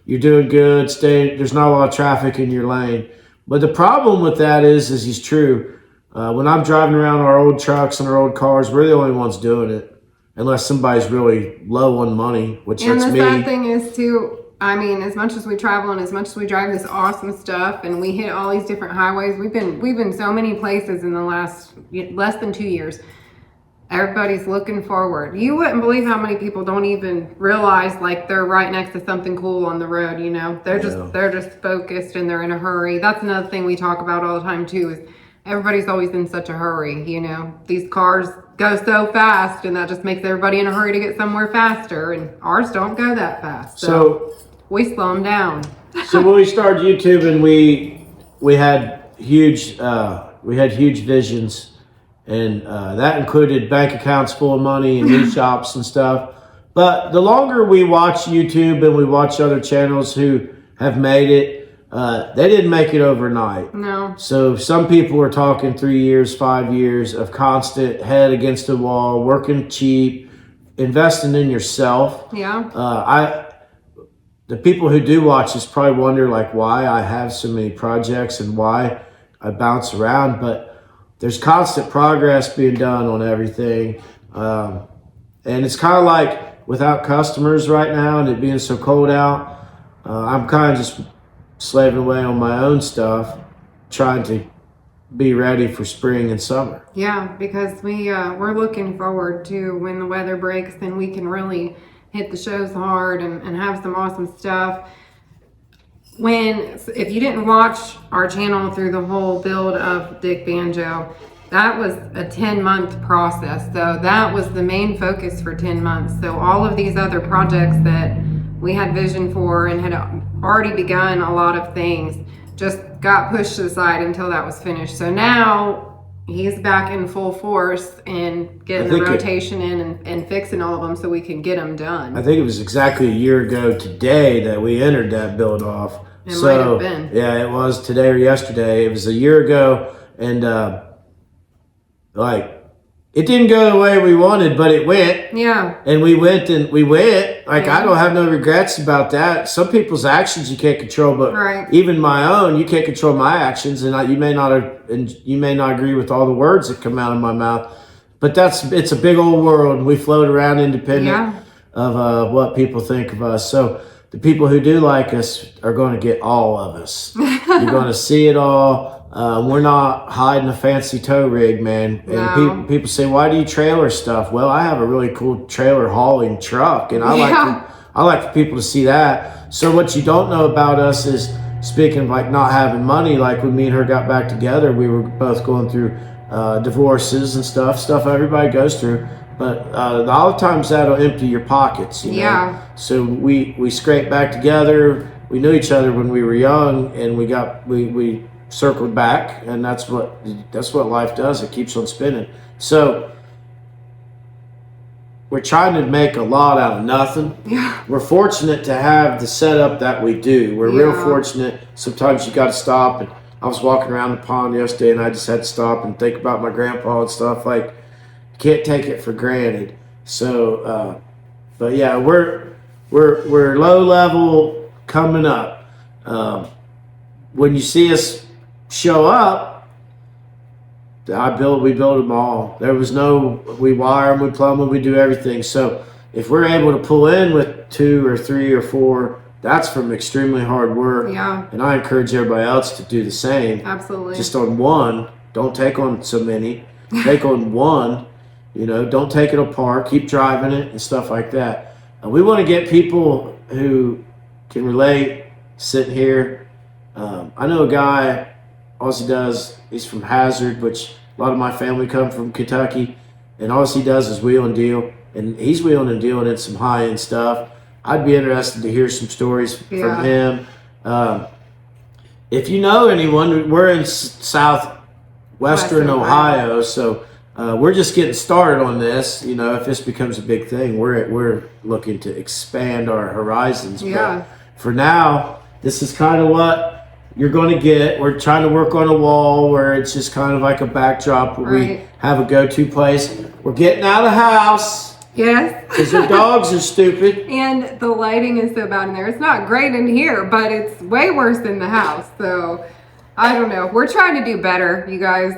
you're doing good, there's not a lot of traffic in your lane. But the problem with that is he's true. When I'm driving around our old trucks and our old cars, we're the only ones doing it. Unless somebody's really low on money, which and that's me. And the sad thing is, too, I mean, as much as we travel and as much as we drive this awesome stuff and we hit all these different highways, we've been so many places in the last less than 2 years. Everybody's looking forward. You wouldn't believe how many people don't even realize like they're right next to something cool on the road, you know. They're just focused and they're in a hurry. That's another thing we talk about all the time too, is everybody's always in such a hurry, you know. These cars go so fast and that just makes everybody in a hurry to get somewhere faster, and ours don't go that fast. So we slow them down. So when we started YouTube, and we had huge visions. And that included bank accounts full of money and new shops and stuff. But the longer we watch YouTube and we watch other channels who have made it, they didn't make it overnight. No. So some people are talking 3 years, 5 years of constant head against the wall, working cheap, investing in yourself. Yeah. The people who do watch this probably wonder like why I have so many projects and why I bounce around, but there's constant progress being done on everything. And it's kind of like without customers right now and it being so cold out, I'm kind of just slaving away on my own stuff, trying to be ready for spring and summer. Yeah, because we're looking forward to when the weather breaks, then we can really hit the shows hard and have some awesome stuff. If you didn't watch our channel through the whole build of Dick Banjo, that was a 10-month process. So that was the main focus for 10 months. So all of these other projects that we had vision for and had already begun a lot of things just got pushed aside until that was finished. So now he's back in full force and getting the rotation in and fixing all of them so we can get them done. I think it was exactly a year ago today that we entered that build off. It might have been. Yeah, it was today or yesterday. It was a year ago, and it didn't go the way we wanted, but it went. Yeah. And we went. Like, yeah. I don't have no regrets about that. Some people's actions you can't control, but even my own, you can't control my actions, and you may not agree with all the words that come out of my mouth. But it's a big old world. We float around independent of what people think of us. So the people who do like us are going to get all of us. You're going to see it all. We're not hiding a fancy tow rig, man. And No. people say, why do you trailer stuff? Well, I have a really cool trailer hauling truck, and I like for people to see that. So what you don't know about us is, speaking of like not having money, like when me and her got back together, we were both going through divorces and stuff everybody goes through. But a lot of times that'll empty your pockets, you know? Yeah. So we scraped back together. We knew each other when we were young, and we circled back, and that's what life does. It keeps on spinning. So we're trying to make a lot out of nothing. Yeah. We're fortunate to have the setup that we do. We're real fortunate. Sometimes you got to stop, and I was walking around the pond yesterday, and I just had to stop and think about my grandpa and stuff. Like, can't take it for granted. So, but yeah, we're low level coming up. When you see us show up, we build them all. We wire them, we plumb them, we do everything. So if we're able to pull in with 2 or 3 or 4, that's from extremely hard work. Yeah. And I encourage everybody else to do the same. Absolutely. Just on one. Don't take on so many. Take on one. Don't take it apart. Keep driving it and stuff like that. We want to get people who can relate, sitting here. I know a guy, all he does, he's from Hazard, which a lot of my family come from Kentucky, and all he does is wheel and deal, and he's wheeling and dealing in some high-end stuff. I'd be interested to hear some stories from him. If you know anyone, we're in southwestern Ohio, so we're just getting started on this. If this becomes a big thing, we're looking to expand our horizons. Yeah. But for now, this is kind of what you're going to get. We're trying to work on a wall where it's just kind of like a backdrop where we have a go-to place. We're getting out of the house. Yes. Because the dogs are stupid. And the lighting is so bad in there. It's not great in here, but it's way worse in the house. So, I don't know. We're trying to do better, you guys,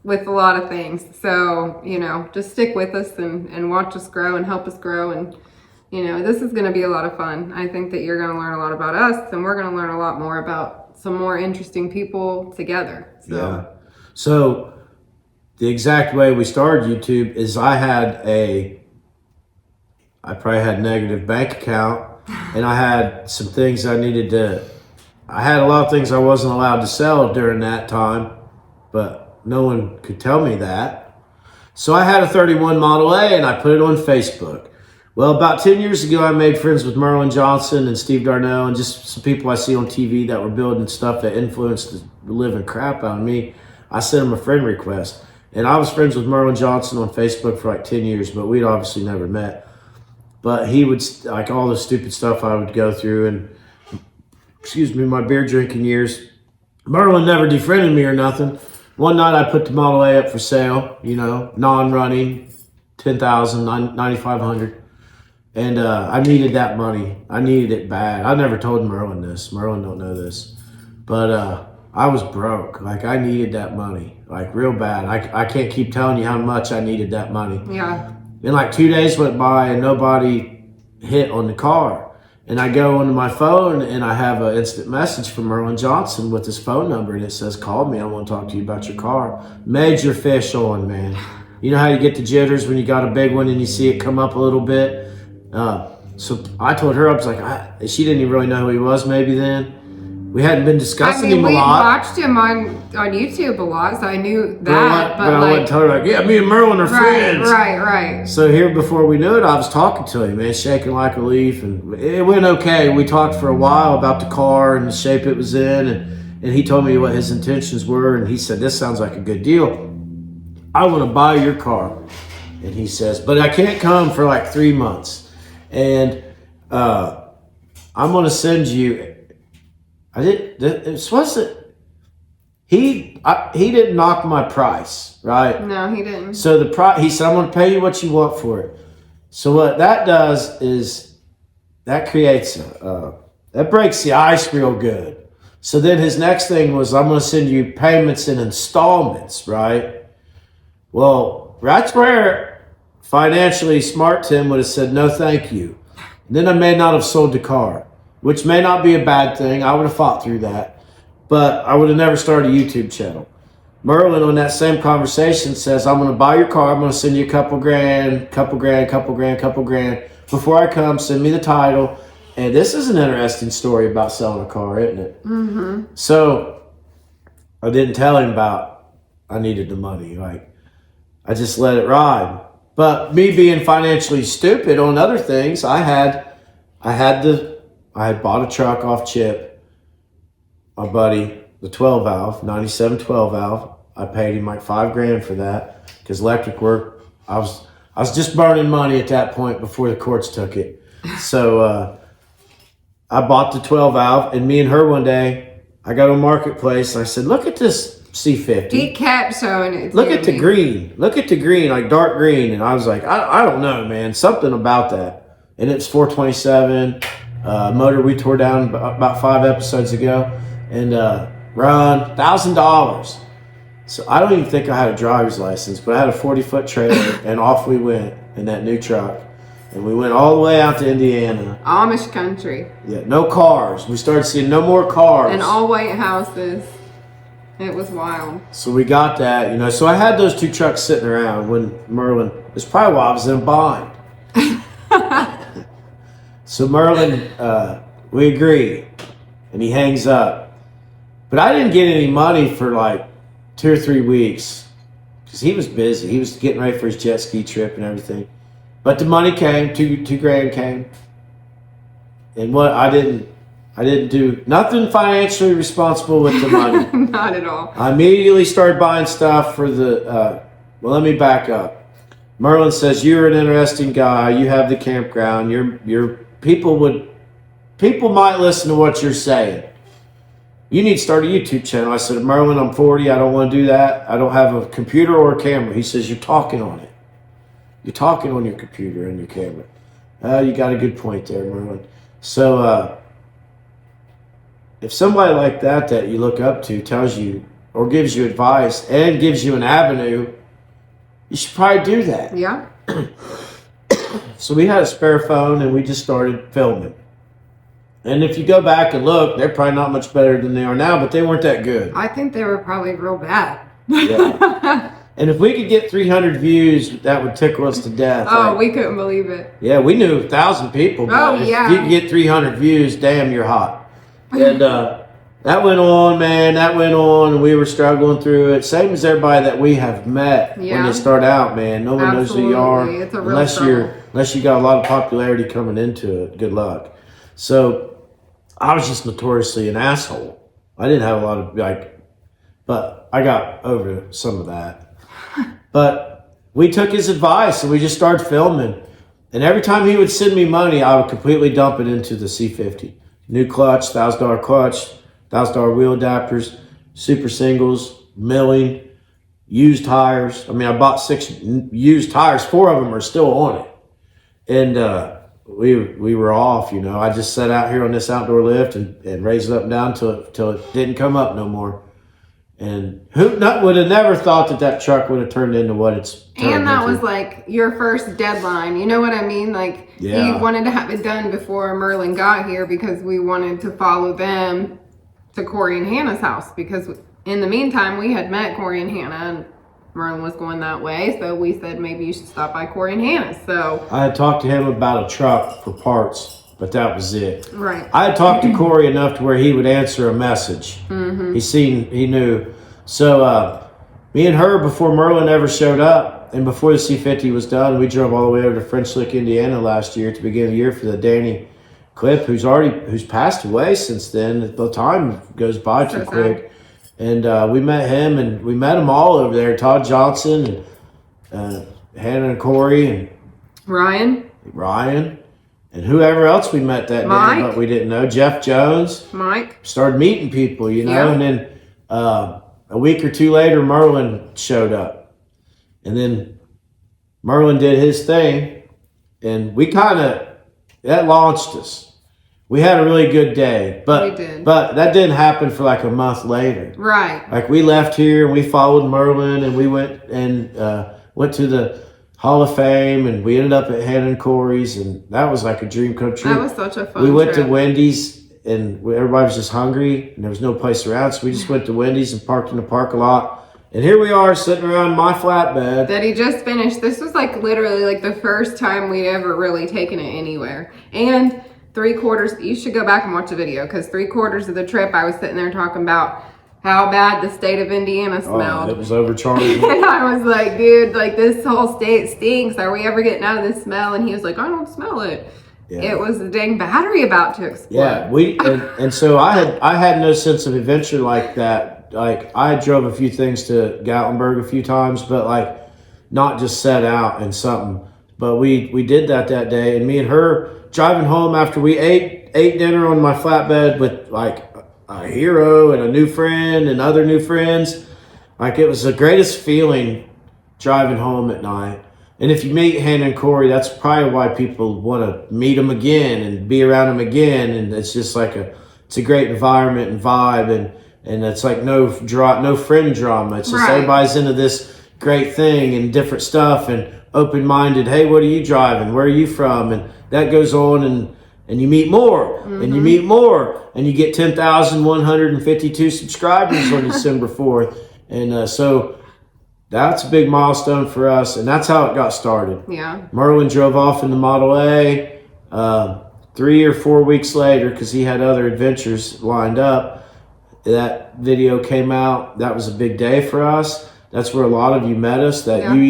with a lot of things. So, you know, just stick with us and watch us grow and help us grow. And, you know, this is going to be a lot of fun. I think that you're going to learn a lot about us, and we're going to learn a lot more about some more interesting people together. So. Yeah. So, the exact way we started YouTube is I probably had a negative bank account, and I had some things I had a lot of things I wasn't allowed to sell during that time, but no one could tell me that. So I had a 31 Model A, and I put it on Facebook. Well, about 10 years ago, I made friends with Merlin Johnson and Steve Darnell and just some people I see on TV that were building stuff that influenced the living crap out of me. I sent them a friend request. And I was friends with Merlin Johnson on Facebook for like 10 years, but we'd obviously never met. But he would, like all the stupid stuff I would go through and, my beer drinking years. Merlin never defriended me or nothing. One night I put the Model A up for sale, you know, non-running, $10,000, $9,500. And I needed that money. I needed it bad. I never told Merlin this. Merlin don't know this. But I was broke. Like, I needed that money, like real bad. I can't keep telling you how much I needed that money. Yeah. And like 2 days went by and nobody hit on the car. And I go onto my phone and I have an instant message from Merlin Johnson with his phone number, and it says, "Call me. I want to talk to you about your car." Major fish on, man. You know how you get the jitters when you got a big one and you see it come up a little bit? So I told her, I was like, she didn't even really know who he was maybe then. We hadn't been discussing him a lot. We watched him on YouTube a lot, so I knew that. But I wouldn't tell her, like, yeah, me and Merlin are friends. Right. So here, before we knew it, I was talking to him, man, shaking like a leaf, and it went okay. We talked for a while about the car and the shape it was in, and he told me what his intentions were, and he said, "This sounds like a good deal. I want to buy your car." And he says, "But I can't come for like 3 months, and I'm going to send you." He didn't knock my price, right? No, he didn't. So he said, "I'm going to pay you what you want for it." So what that does is that creates that breaks the ice real good. So then his next thing was, "I'm going to send you payments in installments," right? Well, that's where financially smart Tim would have said, "No, thank you." And then I may not have sold the car, which may not be a bad thing. I would have fought through that, but I would have never started a YouTube channel. Merlin on that same conversation says, "I'm going to buy your car. I'm going to send you a couple grand. Before I come, send me the title." And this is an interesting story about selling a car, isn't it? Mm-hmm. So I didn't tell him about I needed the money. Like, I just let it ride. But me being financially stupid on other things, I had bought a truck off Chip, my buddy, the 12 valve, 97 12 valve. I paid him like $5,000 for that because electric work. I was just burning money at that point before the courts took it. So I bought the 12 valve, and me and her one day, I got on Marketplace. And I said, "Look at this C50. He kept showing it. Look at the green. Look at the green, like dark green." And I was like, I don't know, man. Something about that. And it's 427. Motor we tore down about 5 episodes ago. And run $1,000. So I don't even think I had a driver's license, but I had a 40-foot trailer, and off we went in that new truck. And we went all the way out to Indiana. Amish country. Yeah, no cars. We started seeing no more cars. And all white houses. It was wild. So we got that, you know. So I had those 2 trucks sitting around when Merlin, it's probably why I was in a bind. So Merlin, we agree, and he hangs up. But I didn't get any money for like 2 or 3 weeks because he was busy. He was getting ready for his jet ski trip and everything. But the money came, $2,000 came. And what I didn't do nothing financially responsible with the money. Not at all. I immediately started buying stuff for the, well, let me back up. Merlin says, "You're an interesting guy. You have the campground. People might listen to what you're saying." you need to start a YouTube channel. I said, Merlin, I'm 40. I don't want to do that. I don't have a computer or a camera. He says, you're talking on it. You're talking on your computer and your camera. You got a good point there, Merlin. So if somebody like that you look up to tells you or gives you advice and gives you an avenue, you should probably do that. Yeah. So we had a spare phone and we just started filming. And if you go back and look, they're probably not much better than they are now, but they weren't that good. I think they were probably real bad. Yeah. And if we could get 300 views, that would tickle us to death. Oh, like, we couldn't believe it. yeah, we knew 1,000 people. But Oh, yeah. If you could get 300 views, damn, you're hot. And that went on, man. That went on, and we were struggling through it. Same as everybody that we have met when they start out, man. No one knows who you are. It's a real struggle. Unless you got a lot of popularity coming into it. Good luck. So I was just notoriously an asshole. I didn't have a lot of but I got over some of that. But we took his advice and we just started filming. And every time he would send me money, I would completely dump it into the C50. New clutch, $1,000 clutch, $1,000 wheel adapters, super singles, milling, used tires. I mean, I bought 6 used tires. 4 of them are still on it. And we were off, you know. I just sat out here on this outdoor lift and raised it up and down till it didn't come up no more. And who would have never thought that truck would have turned into what it's turned And that into. was like your first deadline. You know what I mean? Like he wanted to have it done before Merlin got here because we wanted to follow them to Corey and Hannah's house. Because in the meantime, we had met Corey and Hannah and Merlin was going that way. So we said maybe you should stop by Corey and Hannah's. So I had talked to him about a truck for parts, but that was it. Right. I had talked to Corey enough to where he would answer a message. Mm-hmm. He knew. So me and her, before Merlin ever showed up and before the C50 was done, we drove all the way over to French Lick, Indiana last year to begin the year for the Danny Clip, who's passed away since then. The time goes by too quick. And we met him, and we met them all over there. Todd Johnson and Hannah and Corey and Ryan, and whoever else we met that Mike. day, but we didn't know. Jeff Jones. Mike. Started meeting people, you know, Yeah. and then a week or two later, Merlin showed up. And then Merlin did his thing, and that launched us. We had a really good day, but We did. But that didn't happen for like a month later. Right. Like we left here and we followed Merlin and we went to the Hall of Fame and we ended up at Hannah and Corey's, and that was like a dream come true. That was such a fun We went trip. to Wendy's and everybody was just hungry and there was no place around, so we just went to Wendy's and parked in the parking lot. And here we are sitting around my flatbed. That he just finished. This was like literally like the first time we'd ever really taken it anywhere. And 3/4, you should go back and watch the video because 3/4 of the trip I was sitting there talking about how bad the state of Indiana smelled. Oh, it was overcharged. And I was like, dude, like this whole state stinks. Are we ever getting out of this smell? And he was like, I don't smell it. Yeah. It was the dang battery about to explode. Yeah, and so I had no sense of adventure like that. Like I drove a few things to Gatlinburg a few times, but like not just set out and something. But we did that day, and me and her driving home after we ate dinner on my flatbed with like a hero and a new friend and other new friends. Like it was the greatest feeling driving home at night. And if you meet Hannah and Corey, that's probably why people want to meet them again and be around them again. And it's just like it's a great environment and vibe, and it's like no friend drama. It's just everybody's into this great thing and different stuff and open-minded. Hey, what are you driving? Where are you from? And that goes on, and you meet more, and you meet more, and you get 10,152 subscribers on December 4th. And so that's a big milestone for us, and that's how it got started. Yeah. Merlin drove off in the Model A 3 or 4 weeks later because he had other adventures lined up. That video came out. That was a big day for us. That's where a lot of you met us. You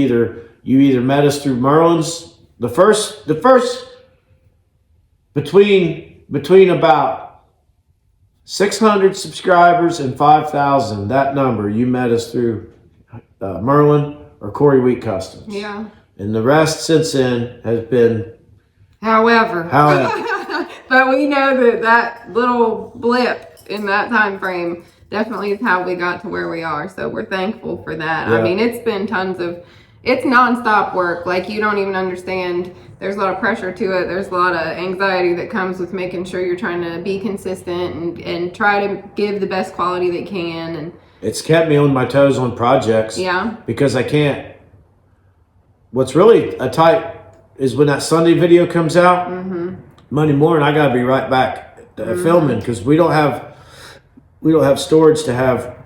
either met us through Merlin's the first between about 600 subscribers and 5,000. That number you met us through Merlin or Corey Wheat Customs. Yeah. And the rest since then has been However. But we know that little blip in that time frame definitely is how we got to where we are. So we're thankful for that. Yeah. I mean, it's been it's nonstop work. Like, you don't even understand. There's a lot of pressure to it. There's a lot of anxiety that comes with making sure you're trying to be consistent and try to give the best quality they can. And it's kept me on my toes on projects. Yeah. Because I can't. What's really a tight is when that Sunday video comes out, Monday morning, I gotta be right back filming, because we don't have storage to have.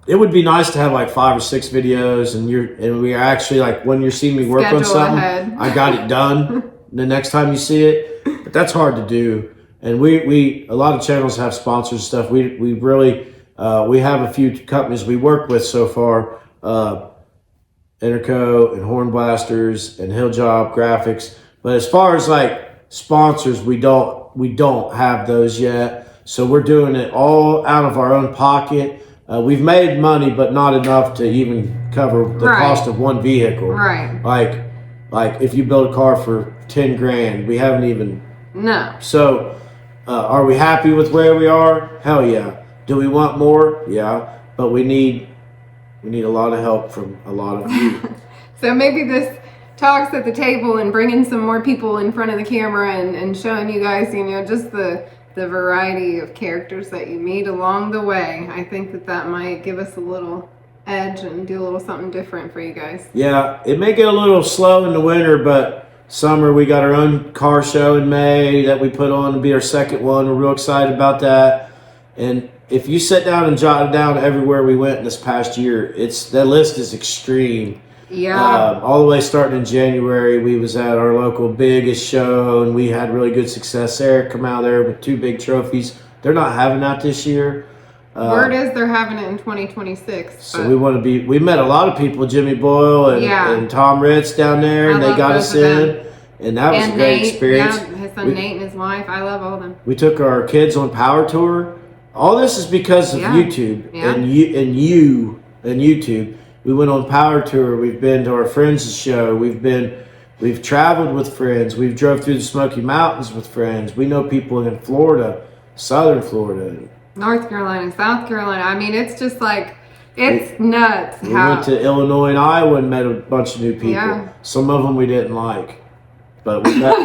It would be nice to have like 5 or 6 videos, and we are actually, like, when you're seeing me work on something, ahead. I got it done the next time you see it. But that's hard to do. And we a lot of channels have sponsors and stuff. We really we have a few companies we work with so far, Interco and Horn Blasters and Hill Job Graphics. But as far as like sponsors, we don't have those yet. So we're doing it all out of our own pocket. We've made money, but not enough to even cover the cost of one vehicle. Right. Like if you build a car for 10 grand, we haven't even. No. So, are we happy with where we are? Hell yeah. Do we want more? Yeah. But we need a lot of help from a lot of you. So maybe this talks at the table and bringing some more people in front of the camera and showing you guys, just the variety of characters that you meet along the way. I think that might give us a little edge and do a little something different for you guys. Yeah, it may get a little slow in the winter, but summer we got our own car show in May that we put on to be our second one. We're real excited about that. And if you sit down and jot it down everywhere we went this past year, that list is extreme. Yeah. All the way starting in January, we was at our local biggest show, and we had really good success there. Come out there with 2 big trophies. They're not having that this year. Word is they're having it in 2026. So we met a lot of people, Jimmy Boyle and Tom Ritz down there, and they got us in. And that was a great experience. Yeah, his son Nate and his wife. I love all of them. We took our kids on Power Tour. All this is because of YouTube and YouTube. We went on Power Tour. We've been to our friends' show. We've traveled with friends. We've drove through the Smoky Mountains with friends. We know people in Florida, Southern Florida, North Carolina, South Carolina. I mean, it's just like, it's nuts. We went to Illinois and Iowa and met a bunch of new people. Yeah. Some of them we didn't like, but we met.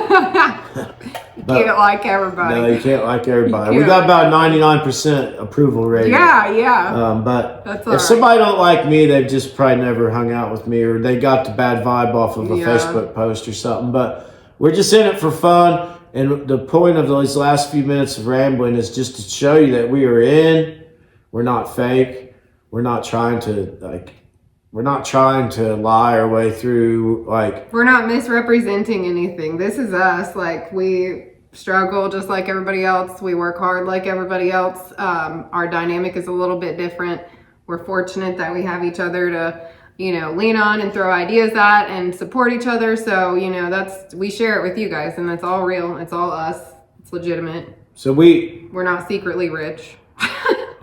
You can't like everybody. No, you can't like everybody. We got about 99% approval rating. Yeah. But that's if somebody don't like me, they've just probably never hung out with me, or they got the bad vibe off of a Facebook post or something. But we're just in it for fun. And the point of those last few minutes of rambling is just to show you that we are in. We're not fake. We're not trying to lie our way through. We're not misrepresenting anything. This is us. Like, we struggle just like everybody else. We work hard like everybody else. Our dynamic is a little bit different. We're fortunate that we have each other to lean on and throw ideas at and support each other. So, we share it with you guys, and that's all real. It's all us. It's legitimate. So we're not secretly rich.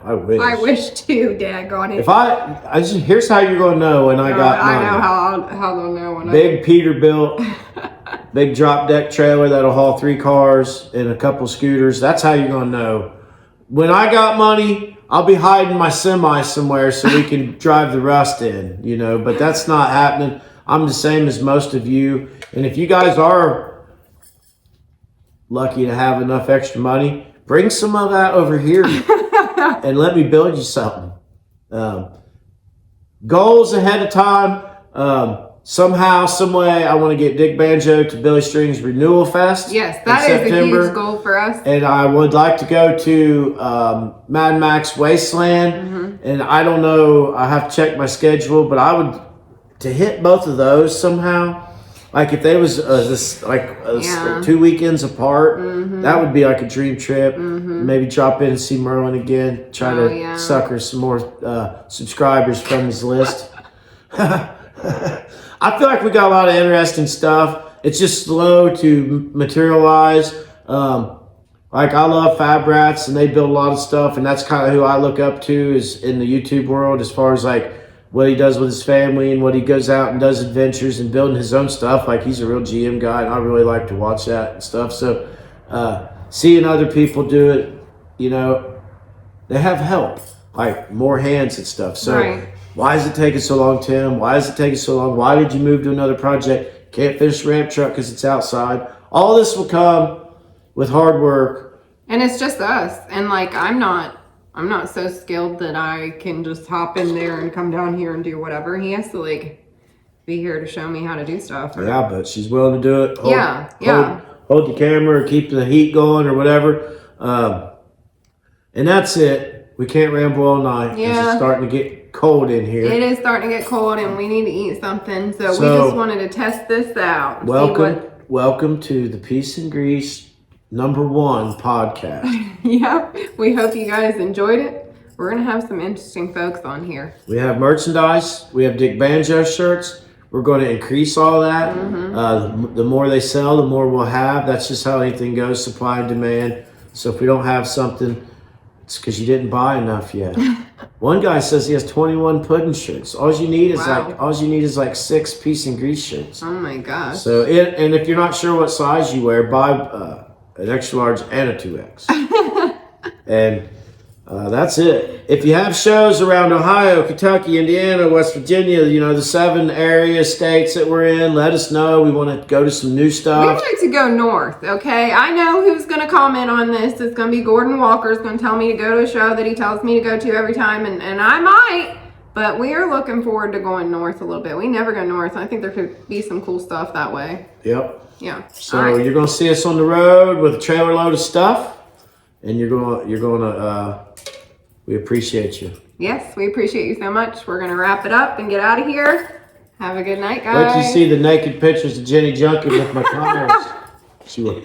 I wish. I wish too, daggone it. If I just, here's how you're gonna know when I got money. I know how they'll know when Big Peterbilt, big drop deck trailer that'll haul 3 cars and a couple scooters. That's how you're gonna know. When I got money, I'll be hiding my semi somewhere so we can drive the rust in, but that's not happening. I'm the same as most of you. And if you guys are lucky to have enough extra money, bring some of that over here and let me build you something. Goals ahead of time. Somehow, some way, I want to get Dick Banjo to Billy String's Renewal Fest. Yes, that is a huge goal for us. And I would like to go to Mad Max Wasteland. And I don't know, I have to check my schedule, but I would, to hit both of those somehow, like if they was 2 weekends apart, that would be like a dream trip. Maybe drop in and see Merlin again, try to sucker some more subscribers from his list. I feel like we got a lot of interesting stuff. It's just slow to materialize. I love Fab Rats, and they build a lot of stuff, and that's kind of who I look up to is in the YouTube world, as far as what he does with his family and what he goes out and does adventures and building his own stuff. He's a real GM guy, and I really like to watch that and stuff. So seeing other people do it, they have help, like more hands and stuff. So Right. why is it taking so long, Tim? Why is it taking so long? Why did you move to another project? Can't finish the ramp truck because it's outside. All this will come with hard work. And it's just us. And like, I'm not so skilled that I can just hop in there and come down here and do whatever. He has to like be here to show me how to do stuff. Yeah, but she's willing to do it. Hold the camera or keep the heat going or whatever. And that's it. We can't ramble all night because Yeah. it's starting to get cold in here. It is starting to get cold and we need to eat something. So we just wanted to test this out. Welcome to the Piece.n.grease #1 podcast. Yep. We hope you guys enjoyed it. We're going to have some interesting folks on here. We have merchandise. We have Dick Banjo shirts. We're going to increase all that. The more they sell, the more we'll have. That's just how anything goes, supply and demand. So if we don't have something, it's because you didn't buy enough yet. One guy says he has 21 pudding shirts. All you need is like 6 Piece.n.grease shirts. Oh my gosh. So and if you're not sure what size you wear, buy an extra large and a 2X. And that's it. If you have shows around Ohio, Kentucky, Indiana, West Virginia, the 7 area states that we're in, let us know. We want to go to some new We'd stuff. like to go north, okay? I know who's going to comment on this. It's going to be Gordon Walker's going to tell me to go to a show that he tells me to go to every time, and I might, but we are looking forward to going north a little bit. We never go north. I think there could be some cool stuff that way. Yep. Yeah. So All right. you're going to see us on the road with a trailer load of stuff, and you're going to we appreciate you. Yes, we appreciate you so much. We're going to wrap it up and get out of here. Have a good night, guys. Wait till you see the naked pictures of Jenny Junkin with my comments. She will.